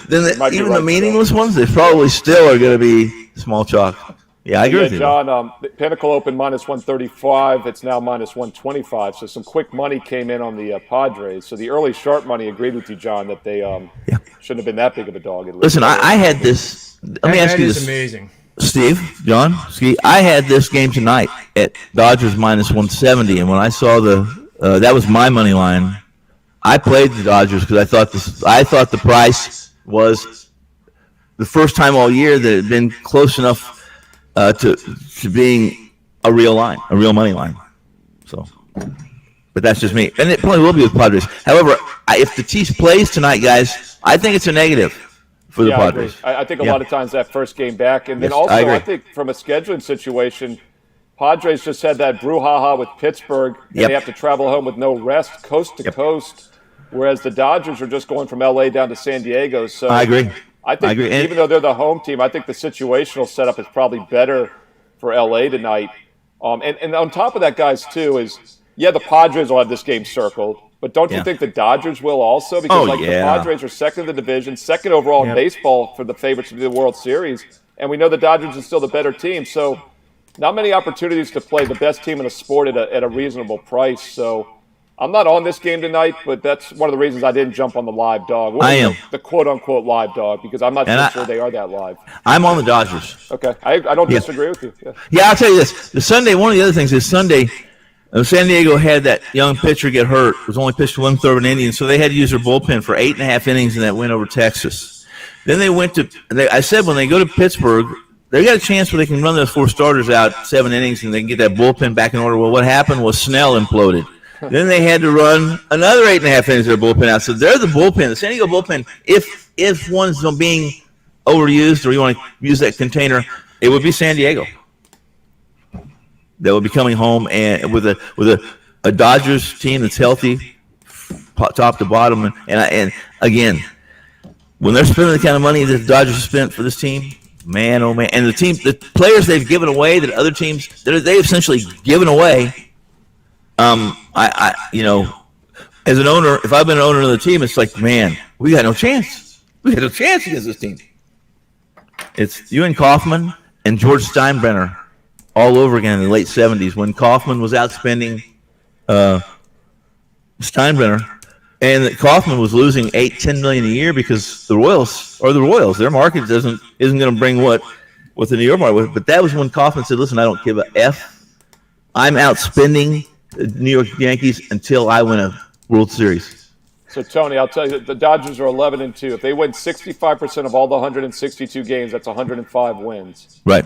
Speaker 2: then even the meaningless ones, they probably still are going to be small chalk. Yeah, I agree with you.
Speaker 5: John, Pinnacle opened minus 135. It's now minus 125. So some quick money came in on the Padres. So the early sharp money agreed with you, John, that they shouldn't have been that big of a dog.
Speaker 2: Listen, I had this. Let me ask you this.
Speaker 1: That is amazing.
Speaker 2: Steve, John, Skee, I had this game tonight at Dodgers minus 170, and when I saw that was my money line, I played the Dodgers because I thought the price was the first time all year that it had been close enough to being a real money line. So, but that's just me, and it probably will be with Padres. However, if the Chiefs plays tonight, guys, I think it's a negative for the Padres.
Speaker 5: I think a lot of times that first game back. And then also, I think from a scheduling situation, Padres just had that brouhaha with Pittsburgh, and they have to travel home with no rest, coast to coast, whereas the Dodgers are just going from L.A. down to San Diego. So
Speaker 2: I agree.
Speaker 5: I think even though they're the home team, I think the situational setup is probably better for L.A. tonight. And on top of that, guys, too, is, the Padres will have this game circled. But don't you think the Dodgers will also? Because the Padres are second in the division, second overall in baseball for the favorites to the World Series. And we know the Dodgers are still the better team. So not many opportunities to play the best team in the sport at a reasonable price. So I'm not on this game tonight, but that's one of the reasons I didn't jump on the live dog.
Speaker 2: I am.
Speaker 5: The quote-unquote live dog, because I'm not sure they are that live.
Speaker 2: I'm on the Dodgers.
Speaker 5: Okay. I don't disagree with you.
Speaker 2: Yeah, I'll tell you this. The Sunday, one of the other things is Sunday – San Diego had that young pitcher get hurt. It was only pitched 1/3 of an inning, so they had to use their bullpen for 8.5 innings in that win over Texas. Then they went to – I said when they go to Pittsburgh, they got a chance where they can run those 4 starters out 7 innings and they can get that bullpen back in order. Well, what happened was Snell imploded. Then they had to run another 8.5 innings of their bullpen out. So they're the bullpen. The San Diego bullpen, if one's being overused or you want to use that container, it would be San Diego. That will be coming home and with a Dodgers team that's healthy, top to bottom, and again, when they're spending the kind of money that the Dodgers have spent for this team, man, oh man, and the players they've given away that other teams they've essentially given away. I as an owner, if I've been an owner of the team, it's like, man, we got no chance. We got no chance against this team. It's Ewan Kaufman and George Steinbrenner all over again in the late 70s when Kaufman was outspending Steinbrenner, and Kaufman was losing $8-10 million a year because the Royals, their market isn't going to bring what the New York market was. But that was when Kaufman said, "Listen, I don't give a f. I'm outspending the New York Yankees until I win a World Series."
Speaker 5: So Tony, I'll tell you, the Dodgers are 11-2. If they win 65% of all the 162 games, that's 105 wins.
Speaker 2: Right.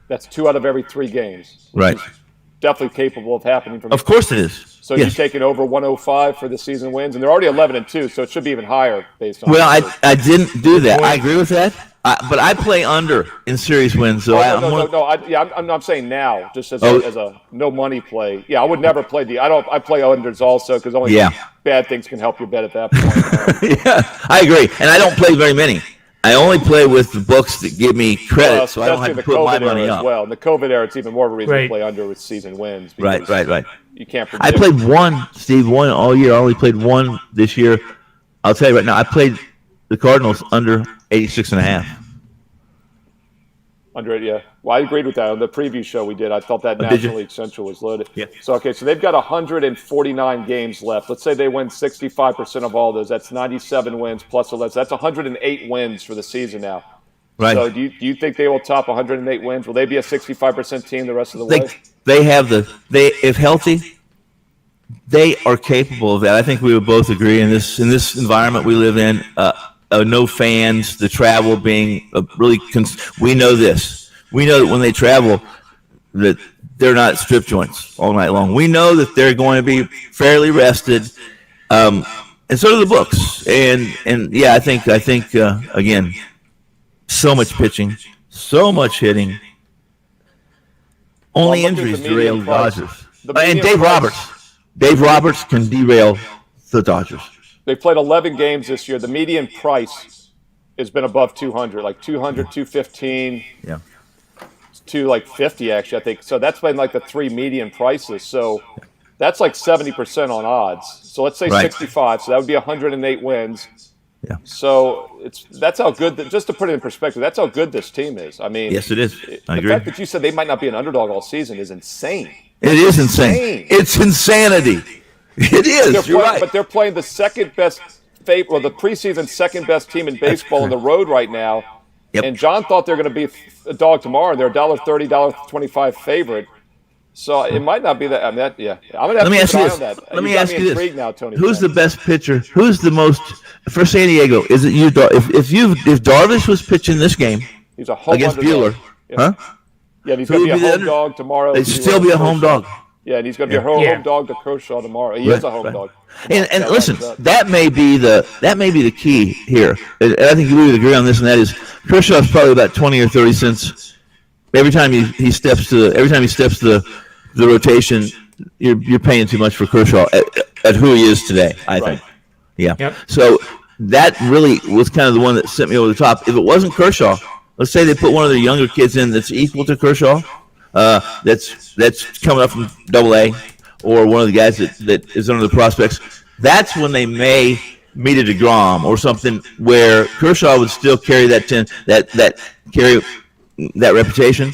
Speaker 5: That's 2 out of every 3 games.
Speaker 2: Right.
Speaker 5: Definitely capable of happening.
Speaker 2: Of course it is.
Speaker 5: So you're taking over 105 for the season wins, and they're already 11-2, so it should be even higher based on.
Speaker 2: Well, I didn't do that. I agree with that. But I play under in series wins. So
Speaker 5: I'm saying now, just as a no money play. Yeah, I would never play I play unders also because only bad things can help you bet at that point.
Speaker 2: Yeah, I agree, and I don't play very many. I only play with the books that give me credit, so I don't have to put my money up.
Speaker 5: Well, in the COVID era, it's even more of a reason to play under with season wins.
Speaker 2: Right.
Speaker 5: You can't predict.
Speaker 2: I played one, Steve, one all year. I only played one this year. I'll tell you right now, I played the Cardinals under 86.5.
Speaker 5: Under it, yeah. Well, I agreed with that on the preview show we did. I thought that National League Central was loaded.
Speaker 2: Yeah.
Speaker 5: So they've got 149 games left. Let's say they win 65% of all those. That's 97 wins plus 11. That's 108 wins for the season now.
Speaker 2: Right.
Speaker 5: So do you think they will top 108 wins? Will they be a 65% team the rest of the way?
Speaker 2: They have if healthy, they are capable of that. I think we would both agree in this environment we live in. No fans, the travel being really. We know this. We know that when they travel, that they're not strip joints all night long. We know that they're going to be fairly rested, and so do the books. And yeah, I think again, so much pitching, so much hitting. Only injuries derail the Dodgers. And Dave Roberts. Dave Roberts can derail the Dodgers.
Speaker 5: They played 11 games this year. The median price has been above 200, like 200, 215, to like 50 actually, I think. So that's been like the three median prices. So that's like 70% on odds. So let's say 65. So that would be 108 wins.
Speaker 2: Yeah.
Speaker 5: So that's how good. Just to put it in perspective, that's how good this team is. I mean,
Speaker 2: yes, it is. I agree.
Speaker 5: The fact that you said they might not be an underdog all season is insane.
Speaker 2: It is insane. It's insanity. It is. You're right.
Speaker 5: But they're playing the second best, the preseason second best team in baseball on the road right now.
Speaker 2: Yep.
Speaker 5: And John thought they're going to be a dog tomorrow. They're $1.30, $1.25 favorite. So it might not be that. I mean, yeah. I'm going to have to keep an eye on that.
Speaker 2: Let me ask you this.
Speaker 5: Now, Tony.
Speaker 2: Who's the best pitcher? Who's the most for San Diego? Is it you? If Darvish was pitching this game,
Speaker 5: he's a home
Speaker 2: against
Speaker 5: underdog.
Speaker 2: Bueller, huh?
Speaker 5: Yeah, and he's going to be a home dog tomorrow.
Speaker 2: They'd still be a home dog.
Speaker 5: Yeah, and he's going to be a home dog to Kershaw tomorrow. He is a home dog.
Speaker 2: And listen, that may be the key here. And I think we would agree on this, and that is Kershaw's probably about 20 or 30 cents every time he steps to the rotation. You're paying too much for Kershaw at who he is today. I think. Yeah. Yep. So that really was kind of the one that sent me over the top. If it wasn't Kershaw, let's say they put one of their younger kids in that's equal to Kershaw. That's coming up from Double-A, or one of the guys that is under the prospects. That's when they may meet a DeGrom or something where Kershaw would still carry carry that reputation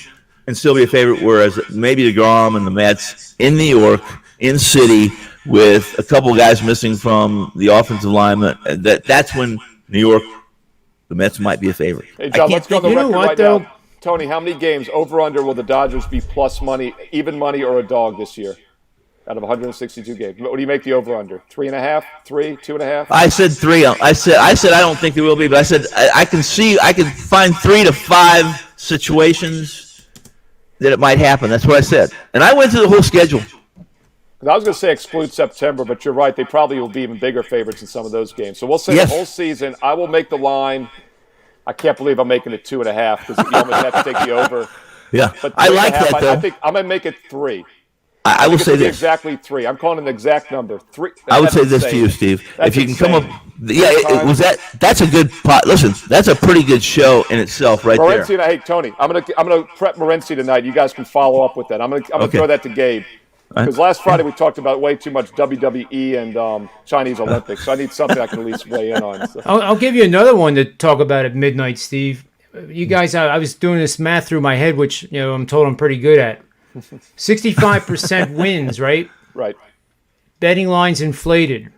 Speaker 2: and still be a favorite. Whereas maybe DeGrom and the Mets in New York, in city, with a couple of guys missing from the offensive lineman, that's when New York, the Mets might be a favorite.
Speaker 5: Hey, John, let's go on the record now. Tony, how many games over under will the Dodgers be plus money, even money, or a dog this year? Out of 162 games, what do you make the over under? 3.5, 3, 2.5?
Speaker 2: I said 3. I said I don't think there will be, but I said I can find 3 to 5 situations that it might happen. That's what I said, and I went through the whole schedule.
Speaker 5: I was going to say exclude September, but you're right. They probably will be even bigger favorites in some of those games. So we'll say the whole season. I will make the line. I can't believe I'm making it 2.5 because you almost have to take the over.
Speaker 2: Yeah,
Speaker 5: but
Speaker 2: I like that though.
Speaker 5: I think I'm going to make it 3.
Speaker 2: I will say this.
Speaker 5: Exactly 3. I'm calling an exact number. 3.
Speaker 2: I would say this to you, Steve. If you can come up, that's a good pot. Listen, that's a pretty good show in itself, right there.
Speaker 5: Hey Tony, I'm gonna prep Morency tonight. You guys can follow up with that. I'm gonna throw that to Gabe. Because last Friday we talked about way too much WWE and Chinese Olympics, so I need something I can at least weigh in on. So.
Speaker 1: I'll give you another one to talk about at midnight, Steve. You guys, I was doing this math through my head, which I'm told I'm pretty good at. 65% wins, right?
Speaker 5: Right.
Speaker 1: Betting lines inflated.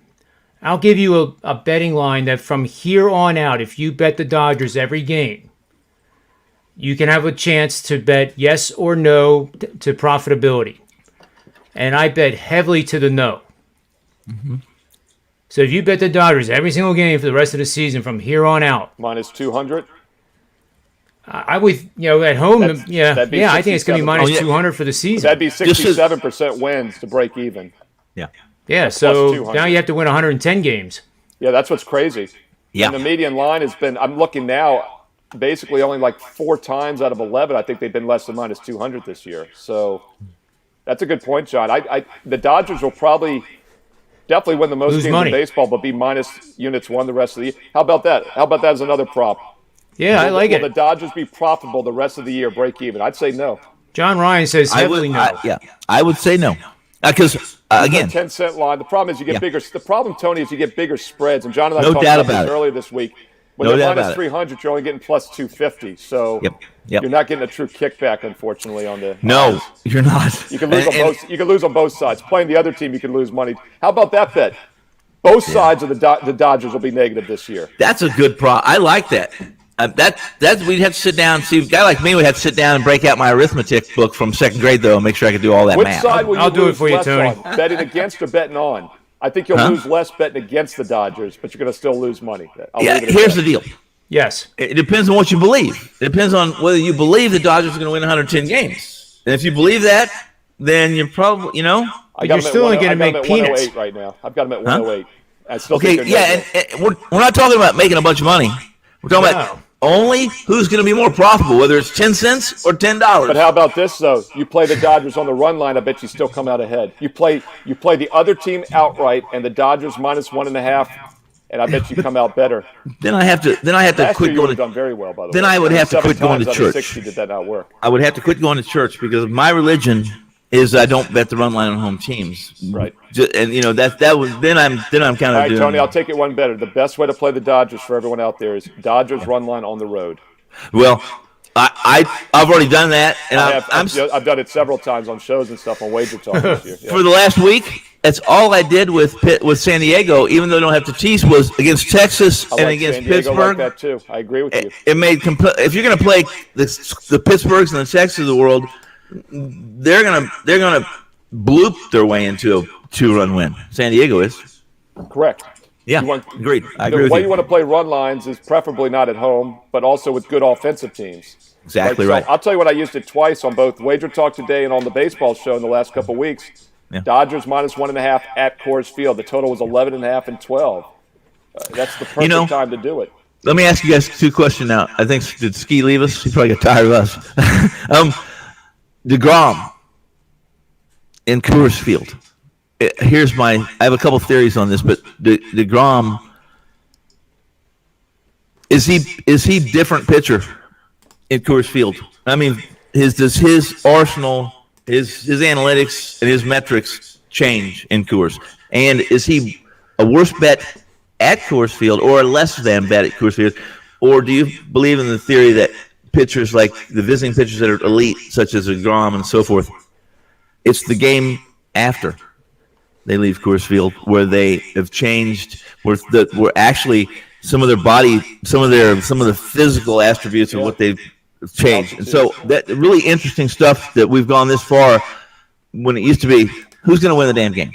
Speaker 1: I'll give you a betting line that from here on out, if you bet the Dodgers every game, you can have a chance to bet yes or no to profitability. And I bet heavily to the no. Mm-hmm. So if you bet the Dodgers every single game for the rest of the season from here on out.
Speaker 5: Minus 200?
Speaker 1: I would, at home, I think it's going to be minus 200 for the season.
Speaker 5: That'd be 67% wins to break even.
Speaker 2: Yeah.
Speaker 1: Yeah, so now you have to win 110 games.
Speaker 5: Yeah, that's what's crazy.
Speaker 2: Yeah.
Speaker 5: And the median line has been, I'm looking now, basically only like 4 times out of 11, I think they've been less than minus 200 this year. So that's a good point, John. The Dodgers will definitely win the most
Speaker 1: Lose
Speaker 5: games
Speaker 1: money.
Speaker 5: in baseball, but be minus units 1 the rest of the year. How about that? How about that as another prop?
Speaker 1: Yeah, I like
Speaker 5: Will
Speaker 1: it.
Speaker 5: the Dodgers be profitable the rest of the year, break even? I'd say no.
Speaker 1: John Ryan says heavily no.
Speaker 2: I would say no. Because, again,
Speaker 5: 10-cent line. The problem is you get bigger. The problem, Tony, is you get bigger spreads. And John and I
Speaker 2: No
Speaker 5: talked
Speaker 2: doubt
Speaker 5: about
Speaker 2: about
Speaker 5: this
Speaker 2: it.
Speaker 5: earlier this week. When
Speaker 2: No
Speaker 5: they're
Speaker 2: doubt
Speaker 5: minus
Speaker 2: about it.
Speaker 5: 300, you're only getting plus 250. So
Speaker 2: Yep.
Speaker 5: you're not getting a true kickback, unfortunately, on the.
Speaker 2: No, you're not.
Speaker 5: You can lose on both. You can lose on both sides. Playing the other team, you can lose money. How about that bet? Both sides of the Dodgers will be negative this year.
Speaker 2: That's a good prop. I like that. That's we'd have to sit down and see. A guy like me would have to sit down and break out my arithmetic book from 2nd grade, though, and make sure I could do all that
Speaker 5: Which
Speaker 2: math.
Speaker 5: side will you
Speaker 1: I'll do it
Speaker 5: lose
Speaker 1: for you,
Speaker 5: less
Speaker 1: Tony.
Speaker 5: on? Betting against or betting on? I think you'll lose less betting against the Dodgers, but you're going to still lose money.
Speaker 2: Here's the deal.
Speaker 1: Yes.
Speaker 2: It depends on what you believe. It depends on whether you believe the Dodgers are going to win 110 games. And if you believe that, then you're probably,
Speaker 1: But you're still only going to make peanuts.
Speaker 5: 108 right now. I've got them at 108. I still
Speaker 2: Okay,
Speaker 5: think they're
Speaker 2: yeah,
Speaker 5: negative.
Speaker 2: and we're not talking about making a bunch of money. We're talking about only who's going to be more profitable, whether it's 10 cents or $10.
Speaker 5: But how about this, though? You play the Dodgers on the run line, I bet you still come out ahead. You play the other team outright and the Dodgers minus 1.5, and I bet you come out better.
Speaker 2: Then I have to
Speaker 5: Last
Speaker 2: quit
Speaker 5: year you would
Speaker 2: going
Speaker 5: have
Speaker 2: to
Speaker 5: done very well, by the way.
Speaker 2: then I would have to
Speaker 5: 7
Speaker 2: quit going to
Speaker 5: times out of
Speaker 2: church.
Speaker 5: 60 did that not work?
Speaker 2: I would have to quit going to church because my religion is I don't bet the run line on home teams.
Speaker 5: Right.
Speaker 2: And that was then I'm kind
Speaker 5: All
Speaker 2: of
Speaker 5: right,
Speaker 2: doing.
Speaker 5: Tony, I'll take it one better. The best way to play the Dodgers for everyone out there is Dodgers run line on the road.
Speaker 2: Well, I've already done that, and
Speaker 5: I've done it several times on shows and stuff on Wager Talk this year. Yeah.
Speaker 2: for the last week. That's all I did with San Diego, even though I don't have Tatis, was against Texas
Speaker 5: I
Speaker 2: and
Speaker 5: like
Speaker 2: against
Speaker 5: San Diego
Speaker 2: Pittsburgh.
Speaker 5: like that too. I agree with you.
Speaker 2: It made if you're going to play the Pittsburghs and the Texas of the world, they're gonna bloop their way into a 2-run win. San Diego is.
Speaker 5: Correct.
Speaker 2: Yeah, agreed. I agree
Speaker 5: The
Speaker 2: with
Speaker 5: way
Speaker 2: you.
Speaker 5: you want to play run lines is preferably not at home, but also with good offensive teams.
Speaker 2: Exactly
Speaker 5: So
Speaker 2: right.
Speaker 5: I'll tell you what, I used it twice on both Wager Talk today and on the baseball show in the last couple of weeks.
Speaker 2: Yeah.
Speaker 5: Dodgers minus 1.5 at Coors Field. The total was 11.5 and 12. That's the perfect time to do it.
Speaker 2: Let me ask you guys 2 questions now. I think, did Skee leave us? He probably got tired of us. DeGrom in Coors Field. I have a couple theories on this, but DeGrom, is he different pitcher in Coors Field? I mean, does his arsenal, his analytics and his metrics change in Coors? And is he a worse bet at Coors Field or a less than bet at Coors Field? Or do you believe in the theory that pitchers like the visiting pitchers that are elite, such as DeGrom and so forth, it's the game after they leave Coors Field where they have changed, where actually some of their body, some of the physical attributes of what they've changed. And so that really interesting stuff that we've gone this far when it used to be, who's going to win the damn game?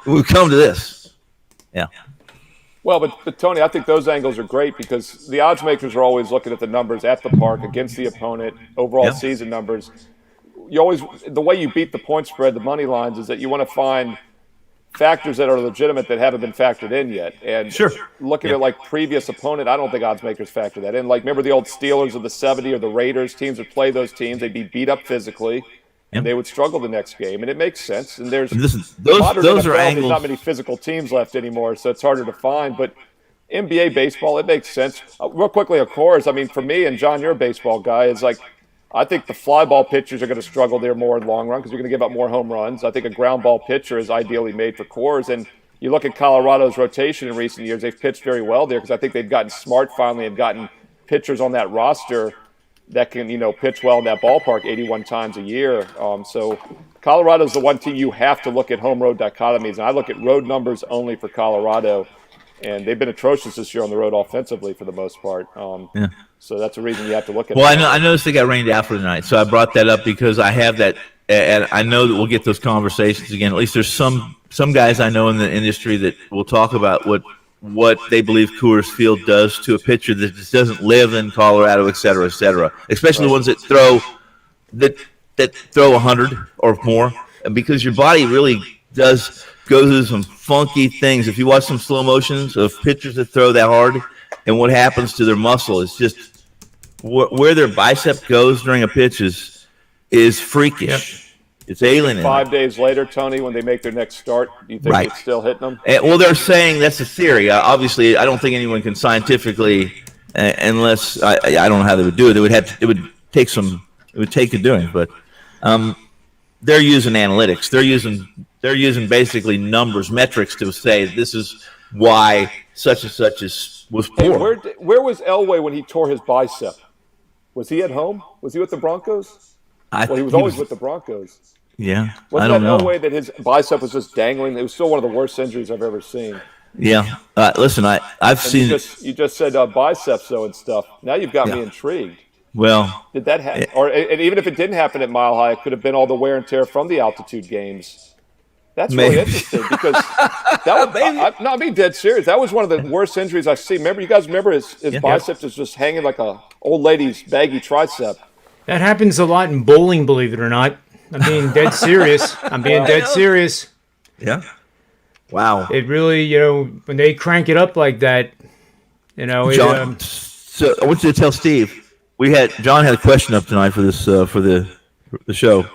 Speaker 2: We've come to this. Yeah.
Speaker 5: Well, but Tony, I think those angles are great because the odds makers are always looking at the numbers at the park against the opponent, overall season numbers. The way you beat the point spread, the money lines, is that you want to find factors that are legitimate that haven't been factored in yet. And looking at like previous opponent, I don't think odds makers factor that in. Like, remember the old Steelers of the 70 or the Raiders? Teams would play those teams. They'd be beat up physically. And they would struggle the next game, and it makes sense. And there's
Speaker 2: those
Speaker 5: modern
Speaker 2: are
Speaker 5: NFL,
Speaker 2: angles.
Speaker 5: there's not many physical teams left anymore, so it's harder to find. But NBA baseball, it makes sense. Real quickly, of course, I mean, for me, and John, you're a baseball guy, is like, I think the fly ball pitchers are going to struggle there more in the long run because you're going to give up more home runs. I think a ground ball pitcher is ideally made for Coors. And you look at Colorado's rotation in recent years, they've pitched very well there because I think they've gotten smart finally and gotten pitchers on that roster that can, pitch well in that ballpark 81 times a year. So Colorado's the one team you have to look at home-road dichotomies. And I look at road numbers only for Colorado. And they've been atrocious this year on the road offensively for the most part. So that's a reason you have to look at it.
Speaker 2: Well, I noticed they got rained out for tonight, so I brought that up because I have that, and I know that we'll get those conversations again. At least there's some guys I know in the industry that will talk about what they believe Coors Field does to a pitcher that just doesn't live in Colorado, et cetera, especially the ones that throw 100 or more, because your body really does go through some funky things. If you watch some slow motions of pitchers that throw that hard, and what happens to their muscle is just where their bicep goes during a pitch is freakish. Yep. It's alien.
Speaker 5: 5 days later, Tony, when they make their next start, do you think it's still hitting them?
Speaker 2: Well, they're saying that's a theory. Obviously, I don't think anyone can scientifically, unless I don't know how they would do it. It would take a doing, but they're using analytics. They're using basically numbers, metrics to say this is why such and such was poor.
Speaker 5: Hey, where was Elway when he tore his bicep? Was he at home? Was he with the Broncos? He was always with the Broncos.
Speaker 2: Yeah,
Speaker 5: Wasn't
Speaker 2: I don't know.
Speaker 5: No way that his bicep was just dangling? It was still one of the worst injuries I've ever seen.
Speaker 2: Yeah, listen, I've seen.
Speaker 5: You just said biceps though and stuff. Now you've got me intrigued.
Speaker 2: Well,
Speaker 5: did that happen? And even if it didn't happen at Mile High, it could have been all the wear and tear from the altitude games. That's really interesting because I'm being dead serious. That was one of the worst injuries I've seen. You guys remember his biceps is just hanging like a old lady's baggy tricep.
Speaker 1: That happens a lot in bowling, believe it or not. I'm being dead serious. Serious.
Speaker 2: Yeah. Wow.
Speaker 1: It really, when they crank it up like that,
Speaker 2: John, so I want you to tell Steve, John had a question up tonight for this for the show,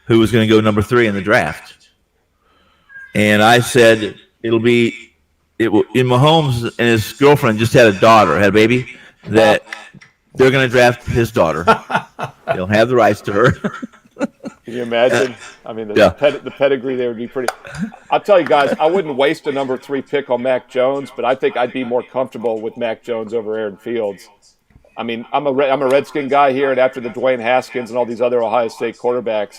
Speaker 2: who was going to go number 3 in the draft, and I said Mahomes and his girlfriend just had a baby, that they're going to draft his daughter. They'll have the rights to her.
Speaker 5: Can you imagine? The pedigree there would be pretty. I'll tell you guys, I wouldn't waste a number 3 pick on Mac Jones, but I think I'd be more comfortable with Mac Jones over Aaron Fields. I'm a Redskin guy here, and after the Dwayne Haskins and all these other Ohio State quarterbacks,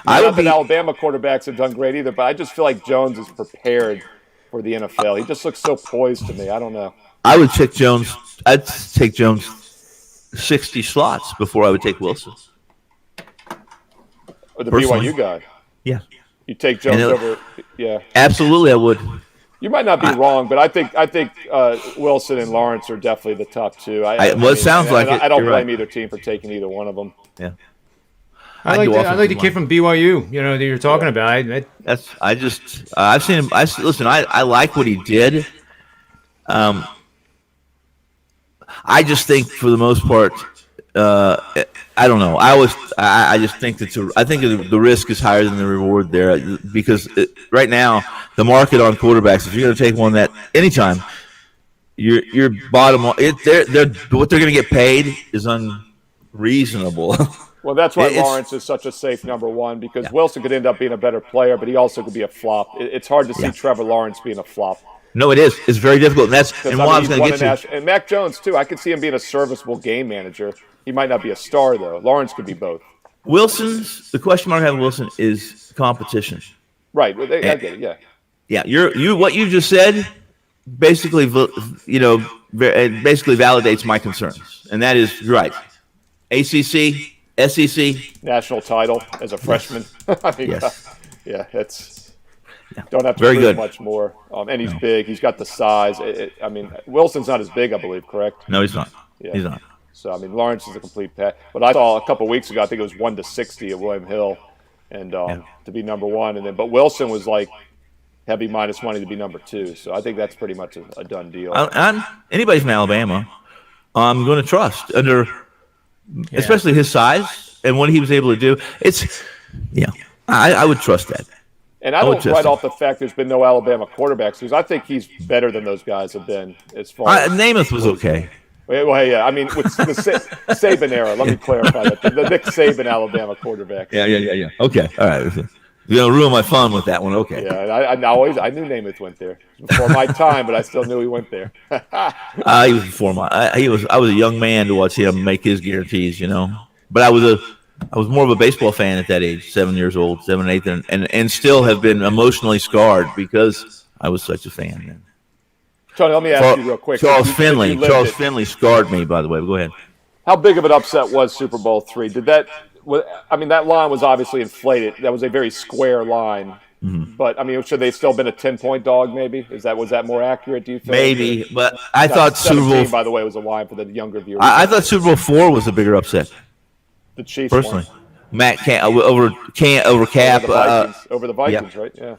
Speaker 5: Alabama quarterbacks have done great either, but I just feel like Jones is prepared for the NFL. He just looks so poised to me. I don't know.
Speaker 2: I would take Jones. I'd take Jones 60 slots before I would take Wilson.
Speaker 5: Or the BYU guy.
Speaker 2: Yeah.
Speaker 5: You take Jones over. Yeah.
Speaker 2: Absolutely, I would.
Speaker 5: You might not be wrong, but I think Wilson and Lawrence are definitely the top 2.
Speaker 2: It sounds like it.
Speaker 5: I don't blame either team for taking either one of them.
Speaker 2: Yeah.
Speaker 1: I like the kid from BYU. That you're talking about.
Speaker 2: I've seen him. Listen, I like what he did. I just think for the most part, I don't know. I just think I think the risk is higher than the reward there because right now the market on quarterbacks, if you're going to take one that anytime, your bottom what they're going to get paid is unreasonable.
Speaker 5: Well, that's why Lawrence is such a safe number 1 because Wilson could end up being a better player, but he also could be a flop. It's hard to see Trevor Lawrence being a flop.
Speaker 2: No, it is. It's very difficult, and what I was going to get
Speaker 5: and Mac Jones too. I could see him being a serviceable game manager. He might not be a star though. Lawrence could be both.
Speaker 2: The question mark I have with Wilson is competition.
Speaker 5: Right. I get it. Yeah.
Speaker 2: Yeah. What you just said basically validates my concerns, and that is you're right. ACC, SEC,
Speaker 5: national title as a freshman.
Speaker 2: Yes.
Speaker 5: Yeah. Don't have to prove much more. And he's big. He's got the size. Wilson's not as big, I believe. Correct?
Speaker 2: No, he's not.
Speaker 5: Yeah.
Speaker 2: He's not.
Speaker 5: So Lawrence is a complete pack. But I saw a couple weeks ago, I think it was 1-60 at William Hill, and to be number 1, but Wilson was like heavy minus money to be number 2. So I think that's pretty much a done deal.
Speaker 2: Anybody from Alabama, I'm going to trust especially his size and what he was able to do. I would trust that.
Speaker 5: And I don't write off the fact there's been no Alabama quarterbacks because I think he's better than those guys have been as far as
Speaker 2: Namath was okay.
Speaker 5: Well, yeah, with the Saban era, let me clarify that. The Nick Saban Alabama quarterback.
Speaker 2: Yeah. Okay, all right. You're going to ruin my fun with that one. Okay.
Speaker 5: Yeah, I knew Namath went there. Before my time, but I still knew he went there.
Speaker 2: He was before my I was a young man to watch him make his guarantees, But I was more of a baseball fan at that age, 7 years old, 7, 8, and still have been emotionally scarred because I was such a fan then.
Speaker 5: Tony, let me ask you real quick.
Speaker 2: Charles Finley scarred me, by the way. Go ahead.
Speaker 5: How big of an upset was Super Bowl III? That line was obviously inflated. That was a very square line. Mm-hmm. But should they still been a 10-point dog? Maybe was that more accurate? Do you think?
Speaker 2: Maybe, but I thought Super Bowl.
Speaker 5: By the way, was a line for the younger viewers.
Speaker 2: I thought Super Bowl IV was a bigger upset.
Speaker 5: The Chiefs,
Speaker 2: personally, Matt can't over Cap
Speaker 5: over the Vikings, right? Yeah.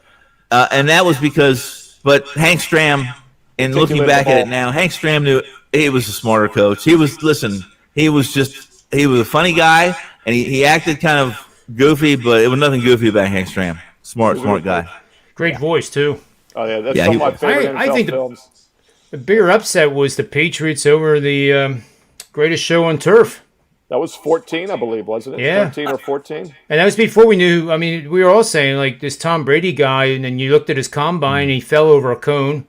Speaker 2: And that was because, but Hank Stram And looking back at it now, Hank Stram knew he was a smarter coach. He was a funny guy, and he acted kind of goofy, but it was nothing goofy about Hank Stram. Smart guy.
Speaker 1: Great voice too.
Speaker 5: Oh yeah, that's some of my favorite NFL
Speaker 1: I think
Speaker 5: films.
Speaker 1: The bigger upset was the Patriots over the greatest show on turf.
Speaker 5: That was 14, I believe, wasn't it?
Speaker 1: Yeah.
Speaker 5: 13 or 14.
Speaker 1: And that was before we knew. I mean, we were all saying like this Tom Brady guy, and then you looked at his combine, and he fell over a cone.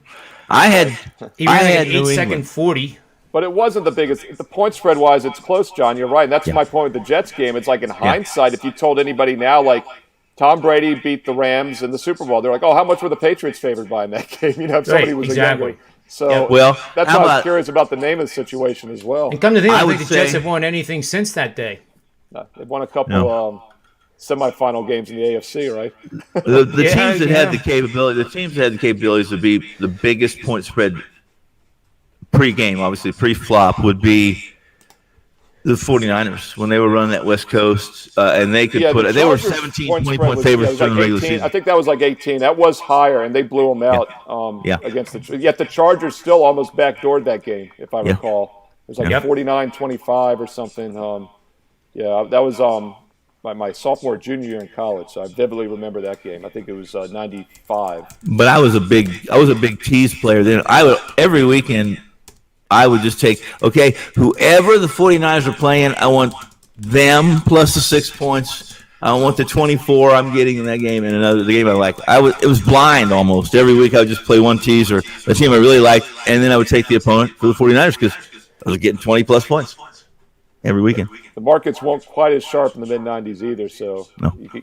Speaker 1: He ran like an 8-second 40.
Speaker 5: But it wasn't the biggest. The point spread wise, it's close, John. You're right. And that's my point with the Jets game. It's like in hindsight, if you told anybody now, like Tom Brady beat the Rams in the Super Bowl, they're like, oh, how much were the Patriots favored by in that game? You know, if somebody was
Speaker 1: exactly.
Speaker 5: younger. So
Speaker 2: well,
Speaker 5: that's why I was curious about the name of the situation as well.
Speaker 1: And come to think, I don't think the Jets have won anything since that day.
Speaker 5: They've won a couple semifinal games in the AFC, right?
Speaker 2: The teams that had the capabilities to be the biggest point spread pre-game, obviously pre-flop, would be the 49ers when they were running that West Coast, and they could they were 17, 20-point favorites during the regular season.
Speaker 5: I think that was like 18. That was higher, and they blew them out against the. Yet the Chargers still almost backdoored that game, if I recall. It was like 49-25 or something. That was my sophomore, junior year in college. So I vividly remember that game. I think it was 95.
Speaker 2: But I was a big tease player then. Every weekend I would just take, whoever the 49ers are playing, I want them plus the 6 points. I want the 24 I'm getting in that game and the game I like. It was blind almost. Every week I would just play one tease or a team I really liked, and then I would take the opponent for the 49ers because I was getting 20-plus points every weekend.
Speaker 5: The markets weren't quite as sharp in the mid-90s either, so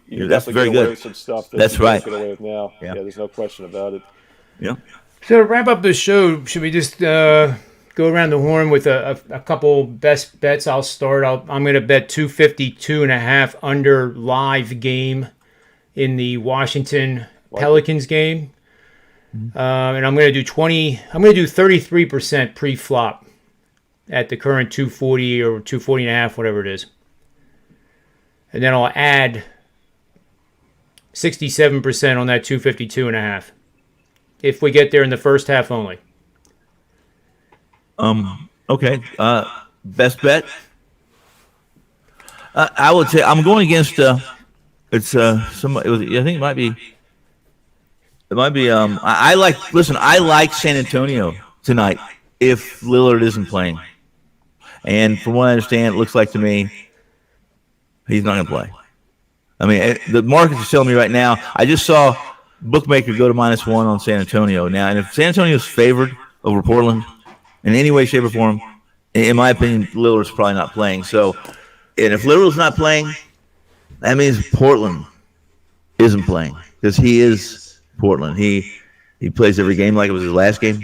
Speaker 5: you
Speaker 2: that's very
Speaker 5: get away
Speaker 2: good.
Speaker 5: with some stuff that
Speaker 2: That's
Speaker 5: you
Speaker 2: right.
Speaker 5: can't get away with now. Yeah, there's no question about it.
Speaker 2: Yeah.
Speaker 1: So to wrap up the show, should we just go around the horn with a couple best bets? I'll start. I'm going to bet 252.5 under live game in the Washington Pelicans game, and I'm going to do 33% pre-flop at the current 240 or 240.5, whatever it is, and then I'll add 67% on that 252.5 if we get there in the first half only.
Speaker 2: Okay. Best bet. I would say I'm going against. It's somebody. I think it might be. It might be. I like. Listen, I like San Antonio tonight if Lillard isn't playing, and from what I understand, it looks like to me he's not going to play. I mean, the markets are telling me right now. I just saw bookmaker go to -1 on San Antonio now, and if San Antonio is favored over Portland in any way, shape, or form, in my opinion, Lillard's probably not playing. So, and if Lillard's not playing, that means Portland isn't playing because he is Portland. He plays every game like it was his last game,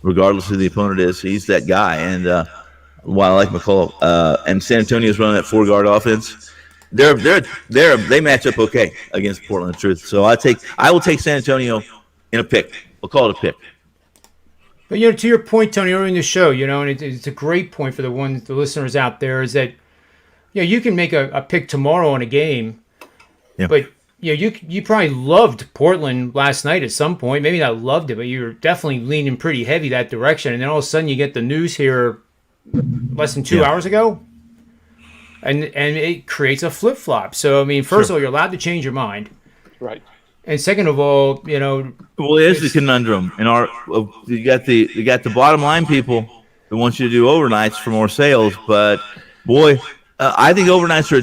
Speaker 2: regardless of who the opponent is. He's that guy. And while I like McCullough, and San Antonio's running that 4-guard offense, they match up okay against Portland. The truth. So I will take San Antonio in a pick. We'll call it a pick.
Speaker 1: But to your point, Tony, earlier in the show, and it's a great point for the listeners out there, is that you can make a pick tomorrow on a game, but you probably loved Portland last night at some point. Maybe not loved it, but you're definitely leaning pretty heavy that direction. And then all of a sudden you get the news here less than 2 hours ago, and it creates a flip flop. So I mean, first of all, you're allowed to change your mind,
Speaker 5: right?
Speaker 1: And second of all,
Speaker 2: well, it is the conundrum. You got the bottom line people who want you to do overnights for more sales, but boy, I think overnights are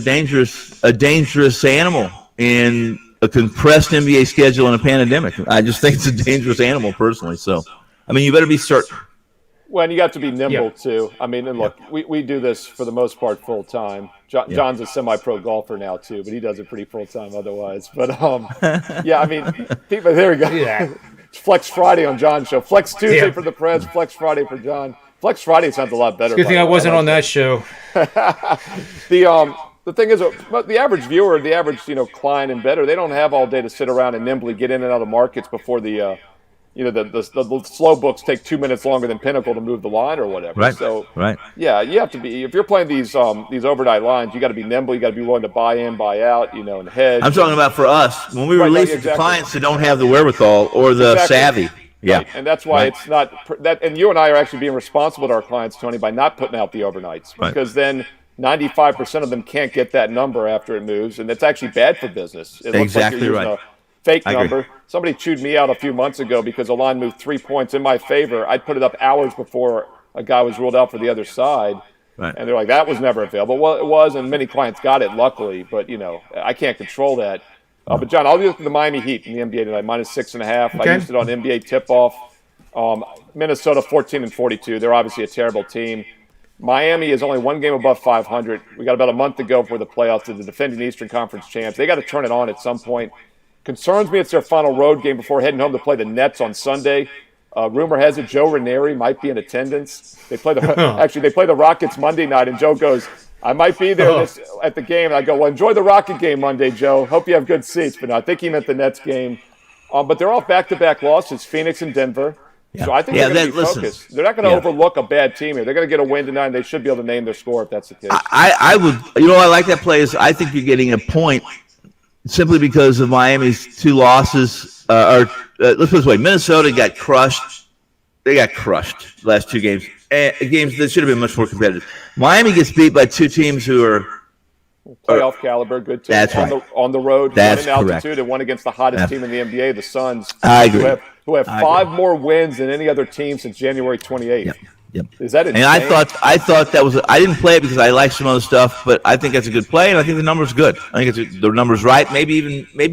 Speaker 2: a dangerous animal in a compressed NBA schedule and a pandemic. I just think it's a dangerous animal personally. So, I mean, you better be certain.
Speaker 5: Well, and you have to be nimble too. I mean, and look, we do this for the most part full time. John's a semi-pro golfer now too, but he does it pretty full time otherwise. But I mean, people, there we go. Yeah. It's Flex Friday on John's show. Flex Tuesday for the Preds. Flex Friday for John. Flex Friday sounds a lot better.
Speaker 1: Good thing I wasn't on that show.
Speaker 5: The thing is, the average viewer, the average client and bettor, they don't have all day to sit around and nimbly get in and out of markets before the slow books take 2 minutes longer than Pinnacle to move the line or whatever.
Speaker 2: Right.
Speaker 5: So,
Speaker 2: right.
Speaker 5: Yeah, you have to be, if you're playing these overnight lines, you got to be nimble. You got to be willing to buy in, buy out, and hedge.
Speaker 2: I'm talking about for us when we release it to clients that don't have the wherewithal or the savvy. Yeah.
Speaker 5: Right? And that's why it's not that. And you and I are actually being responsible to our clients, Tony, by not putting out the overnights, because then 95% of them can't get that number after it moves, and it's actually bad for business. It looks like you're using a fake number. Somebody chewed me out a few months ago because a line moved 3 points in my favor. I put it up hours before a guy was ruled out for the other side.
Speaker 2: Right.
Speaker 5: And they're like, that was never available. Well, it was, and many clients got it, luckily. But, I can't control that. But, John, I'll use the Miami Heat in the NBA tonight, -6.5.
Speaker 1: Okay.
Speaker 5: I used it on NBA tip-off. Minnesota 14-42. They're obviously a terrible team. Miami is only one game above 500. We got about a month to go for the playoffs. They're the defending Eastern Conference champs. They got to turn it on at some point. Concerns me it's their final road game before heading home to play the Nets on Sunday. Rumor has it Joe Ranieri might be in attendance. They play the Rockets Monday night, and Joe goes, I might be there at the game. And I go, well, enjoy the Rocket game Monday, Joe. Hope you have good seats. But no, I think he meant the Nets game. But they're off back-to-back losses, Phoenix and Denver.
Speaker 2: Yeah.
Speaker 5: So I think they're going to be focused. They're not going to overlook a bad team here. They're going to get a win tonight, and they should be able to name their score if that's the case.
Speaker 2: I would, I like that play is I think you're getting a point simply because of Miami's two losses. Let's put it this way: Minnesota got crushed. They got crushed the last two games. Games that should have been much more competitive. Miami gets beat by two teams who are
Speaker 5: playoff caliber, good team.
Speaker 2: That's right.
Speaker 5: On the road,
Speaker 2: That's
Speaker 5: one in altitude,
Speaker 2: correct.
Speaker 5: and one against the hottest team in the NBA, the Suns.
Speaker 2: I agree.
Speaker 5: Who have five more wins than any other team since January 28th.
Speaker 2: Yep.
Speaker 5: Is that insane?
Speaker 2: And I thought that was. I didn't play it because I like some other stuff, but I think that's a good play, and I think the number's good. I think the number's right. Maybe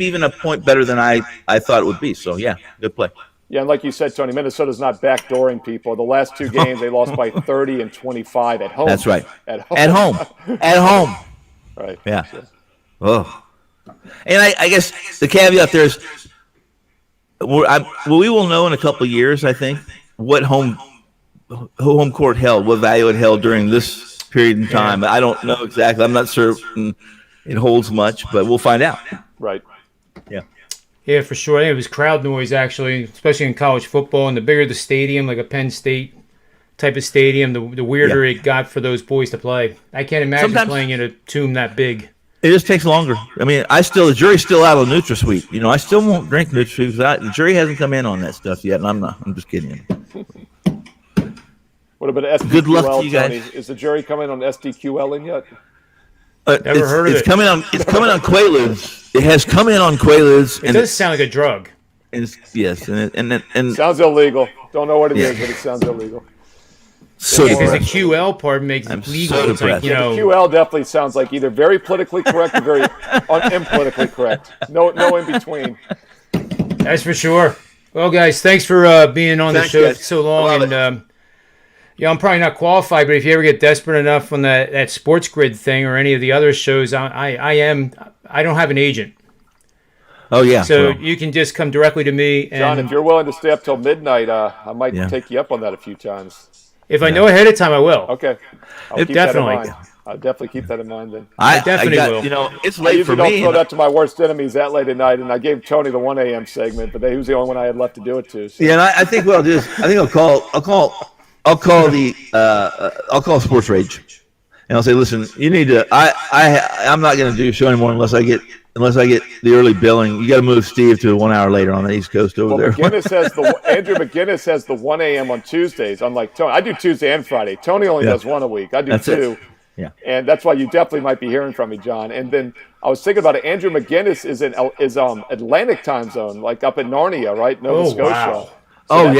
Speaker 2: even a point better than I thought it would be. So yeah, good play.
Speaker 5: Yeah, and like you said, Tony, Minnesota's not backdooring people. The last two games, they lost by 30 and 25 at home.
Speaker 2: That's right.
Speaker 5: At home.
Speaker 2: At home.
Speaker 5: Right.
Speaker 2: Yeah. Oh. And I guess the caveat there is, we will know in a couple of years, I think, what home court held, what value it held during this period in time. I don't know exactly. I'm not certain it holds much, but we'll find out.
Speaker 5: Right.
Speaker 2: Yeah.
Speaker 1: Yeah, for sure. I think it was crowd noise, actually, especially in college football. And the bigger the stadium, like a Penn State type of stadium, the weirder it got for those boys to play. I can't imagine playing in a tomb that big.
Speaker 2: It just takes longer. I mean, the jury's still out on NutraSweet. I still won't drink NutraSweet because the jury hasn't come in on that stuff yet, and I'm not. I'm just kidding.
Speaker 5: What about SDQL,
Speaker 2: Good luck to you guys.
Speaker 5: Tony? Is the jury coming on SDQL in yet?
Speaker 1: Never heard of it.
Speaker 2: It's coming on Quaaludes. It has come in on Quaaludes.
Speaker 1: It does sound like a drug.
Speaker 2: Yes, and
Speaker 5: Sounds illegal. Don't know what it is, but it sounds illegal.
Speaker 2: So
Speaker 1: because the
Speaker 2: depressed.
Speaker 1: QL part makes it legal.
Speaker 2: so
Speaker 1: It's like,
Speaker 2: depressed.
Speaker 5: The QL definitely sounds like either very politically correct or very impolitically correct. No in between.
Speaker 1: That's for sure. Well, guys, thanks for being on the show
Speaker 2: guys.
Speaker 1: so long. And I'm probably not qualified, but if you ever get desperate enough on that Sports Grid thing or any of the other shows, I don't have an agent.
Speaker 2: Oh yeah.
Speaker 1: So you can just come directly to me. And
Speaker 5: John, if you're willing to stay up till midnight, I might take you up on that a few times.
Speaker 1: if I know ahead of time, I will.
Speaker 5: Okay. I'll keep
Speaker 1: Definitely.
Speaker 5: that in mind. I'll definitely keep that in mind then.
Speaker 1: I definitely will.
Speaker 2: It's
Speaker 5: I
Speaker 2: late
Speaker 5: usually
Speaker 2: for
Speaker 5: don't
Speaker 2: me.
Speaker 5: throw that to my worst enemies that late at night, and I gave Tony the 1 a.m. segment, but he was the only one I had left to do it to. So.
Speaker 2: Yeah, and I think what I'll do is I'll call Sports Rage, and I'll say, listen, you need to. I'm not going to do a show anymore unless I get the early billing. You got to move Steve to 1 hour later on the East Coast over there.
Speaker 5: Andrew McGinnis has the 1 a.m. on Tuesdays, unlike Tony. I do Tuesday and Friday. Tony only does one a week. I do
Speaker 2: That's
Speaker 5: two.
Speaker 2: it. Yeah.
Speaker 5: And that's why you definitely might be hearing from me, John. And then I was thinking about it. Andrew McGinnis is Atlantic time zone, like up in Narnia, right? Nova Scotia.
Speaker 1: Wow.
Speaker 5: So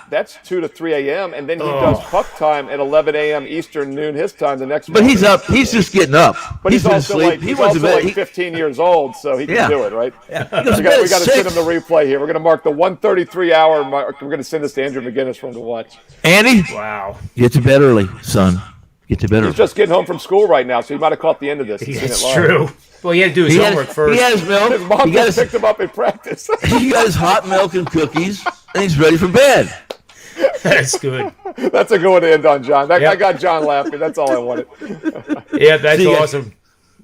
Speaker 5: that's 2 to 3 a.m. And then he does puck time at 11 a.m. Eastern, noon his time the next morning.
Speaker 2: But he's up. He's just getting up.
Speaker 5: But he's also
Speaker 2: asleep.
Speaker 5: he's also 15 years old, so he can do it, right?
Speaker 2: Yeah.
Speaker 5: We got to send him the replay here. We're going to mark the 1:33 hour mark. We're going to send this to Andrew McGinnis for him to watch.
Speaker 2: Andy,
Speaker 1: Wow.
Speaker 2: get to bed early, son. Get to bed early.
Speaker 5: He's just getting home from school right now, so he might have caught the end of this.
Speaker 1: It's true. Well, he had to do his homework first.
Speaker 2: He had his milk.
Speaker 5: His mom just picked him up in practice.
Speaker 2: He got his hot milk and cookies, and he's ready for bed.
Speaker 1: That's good.
Speaker 5: That's a good one to end on, John. I got John laughing. That's all I wanted.
Speaker 1: Yeah, that's
Speaker 2: See you guys.
Speaker 1: awesome.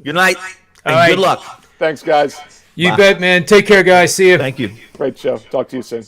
Speaker 2: Good night, and
Speaker 1: All right.
Speaker 2: good luck.
Speaker 5: Thanks, guys.
Speaker 1: You bet, man. Take care, guys. See you.
Speaker 2: Thank you.
Speaker 5: Great show. Talk to you soon.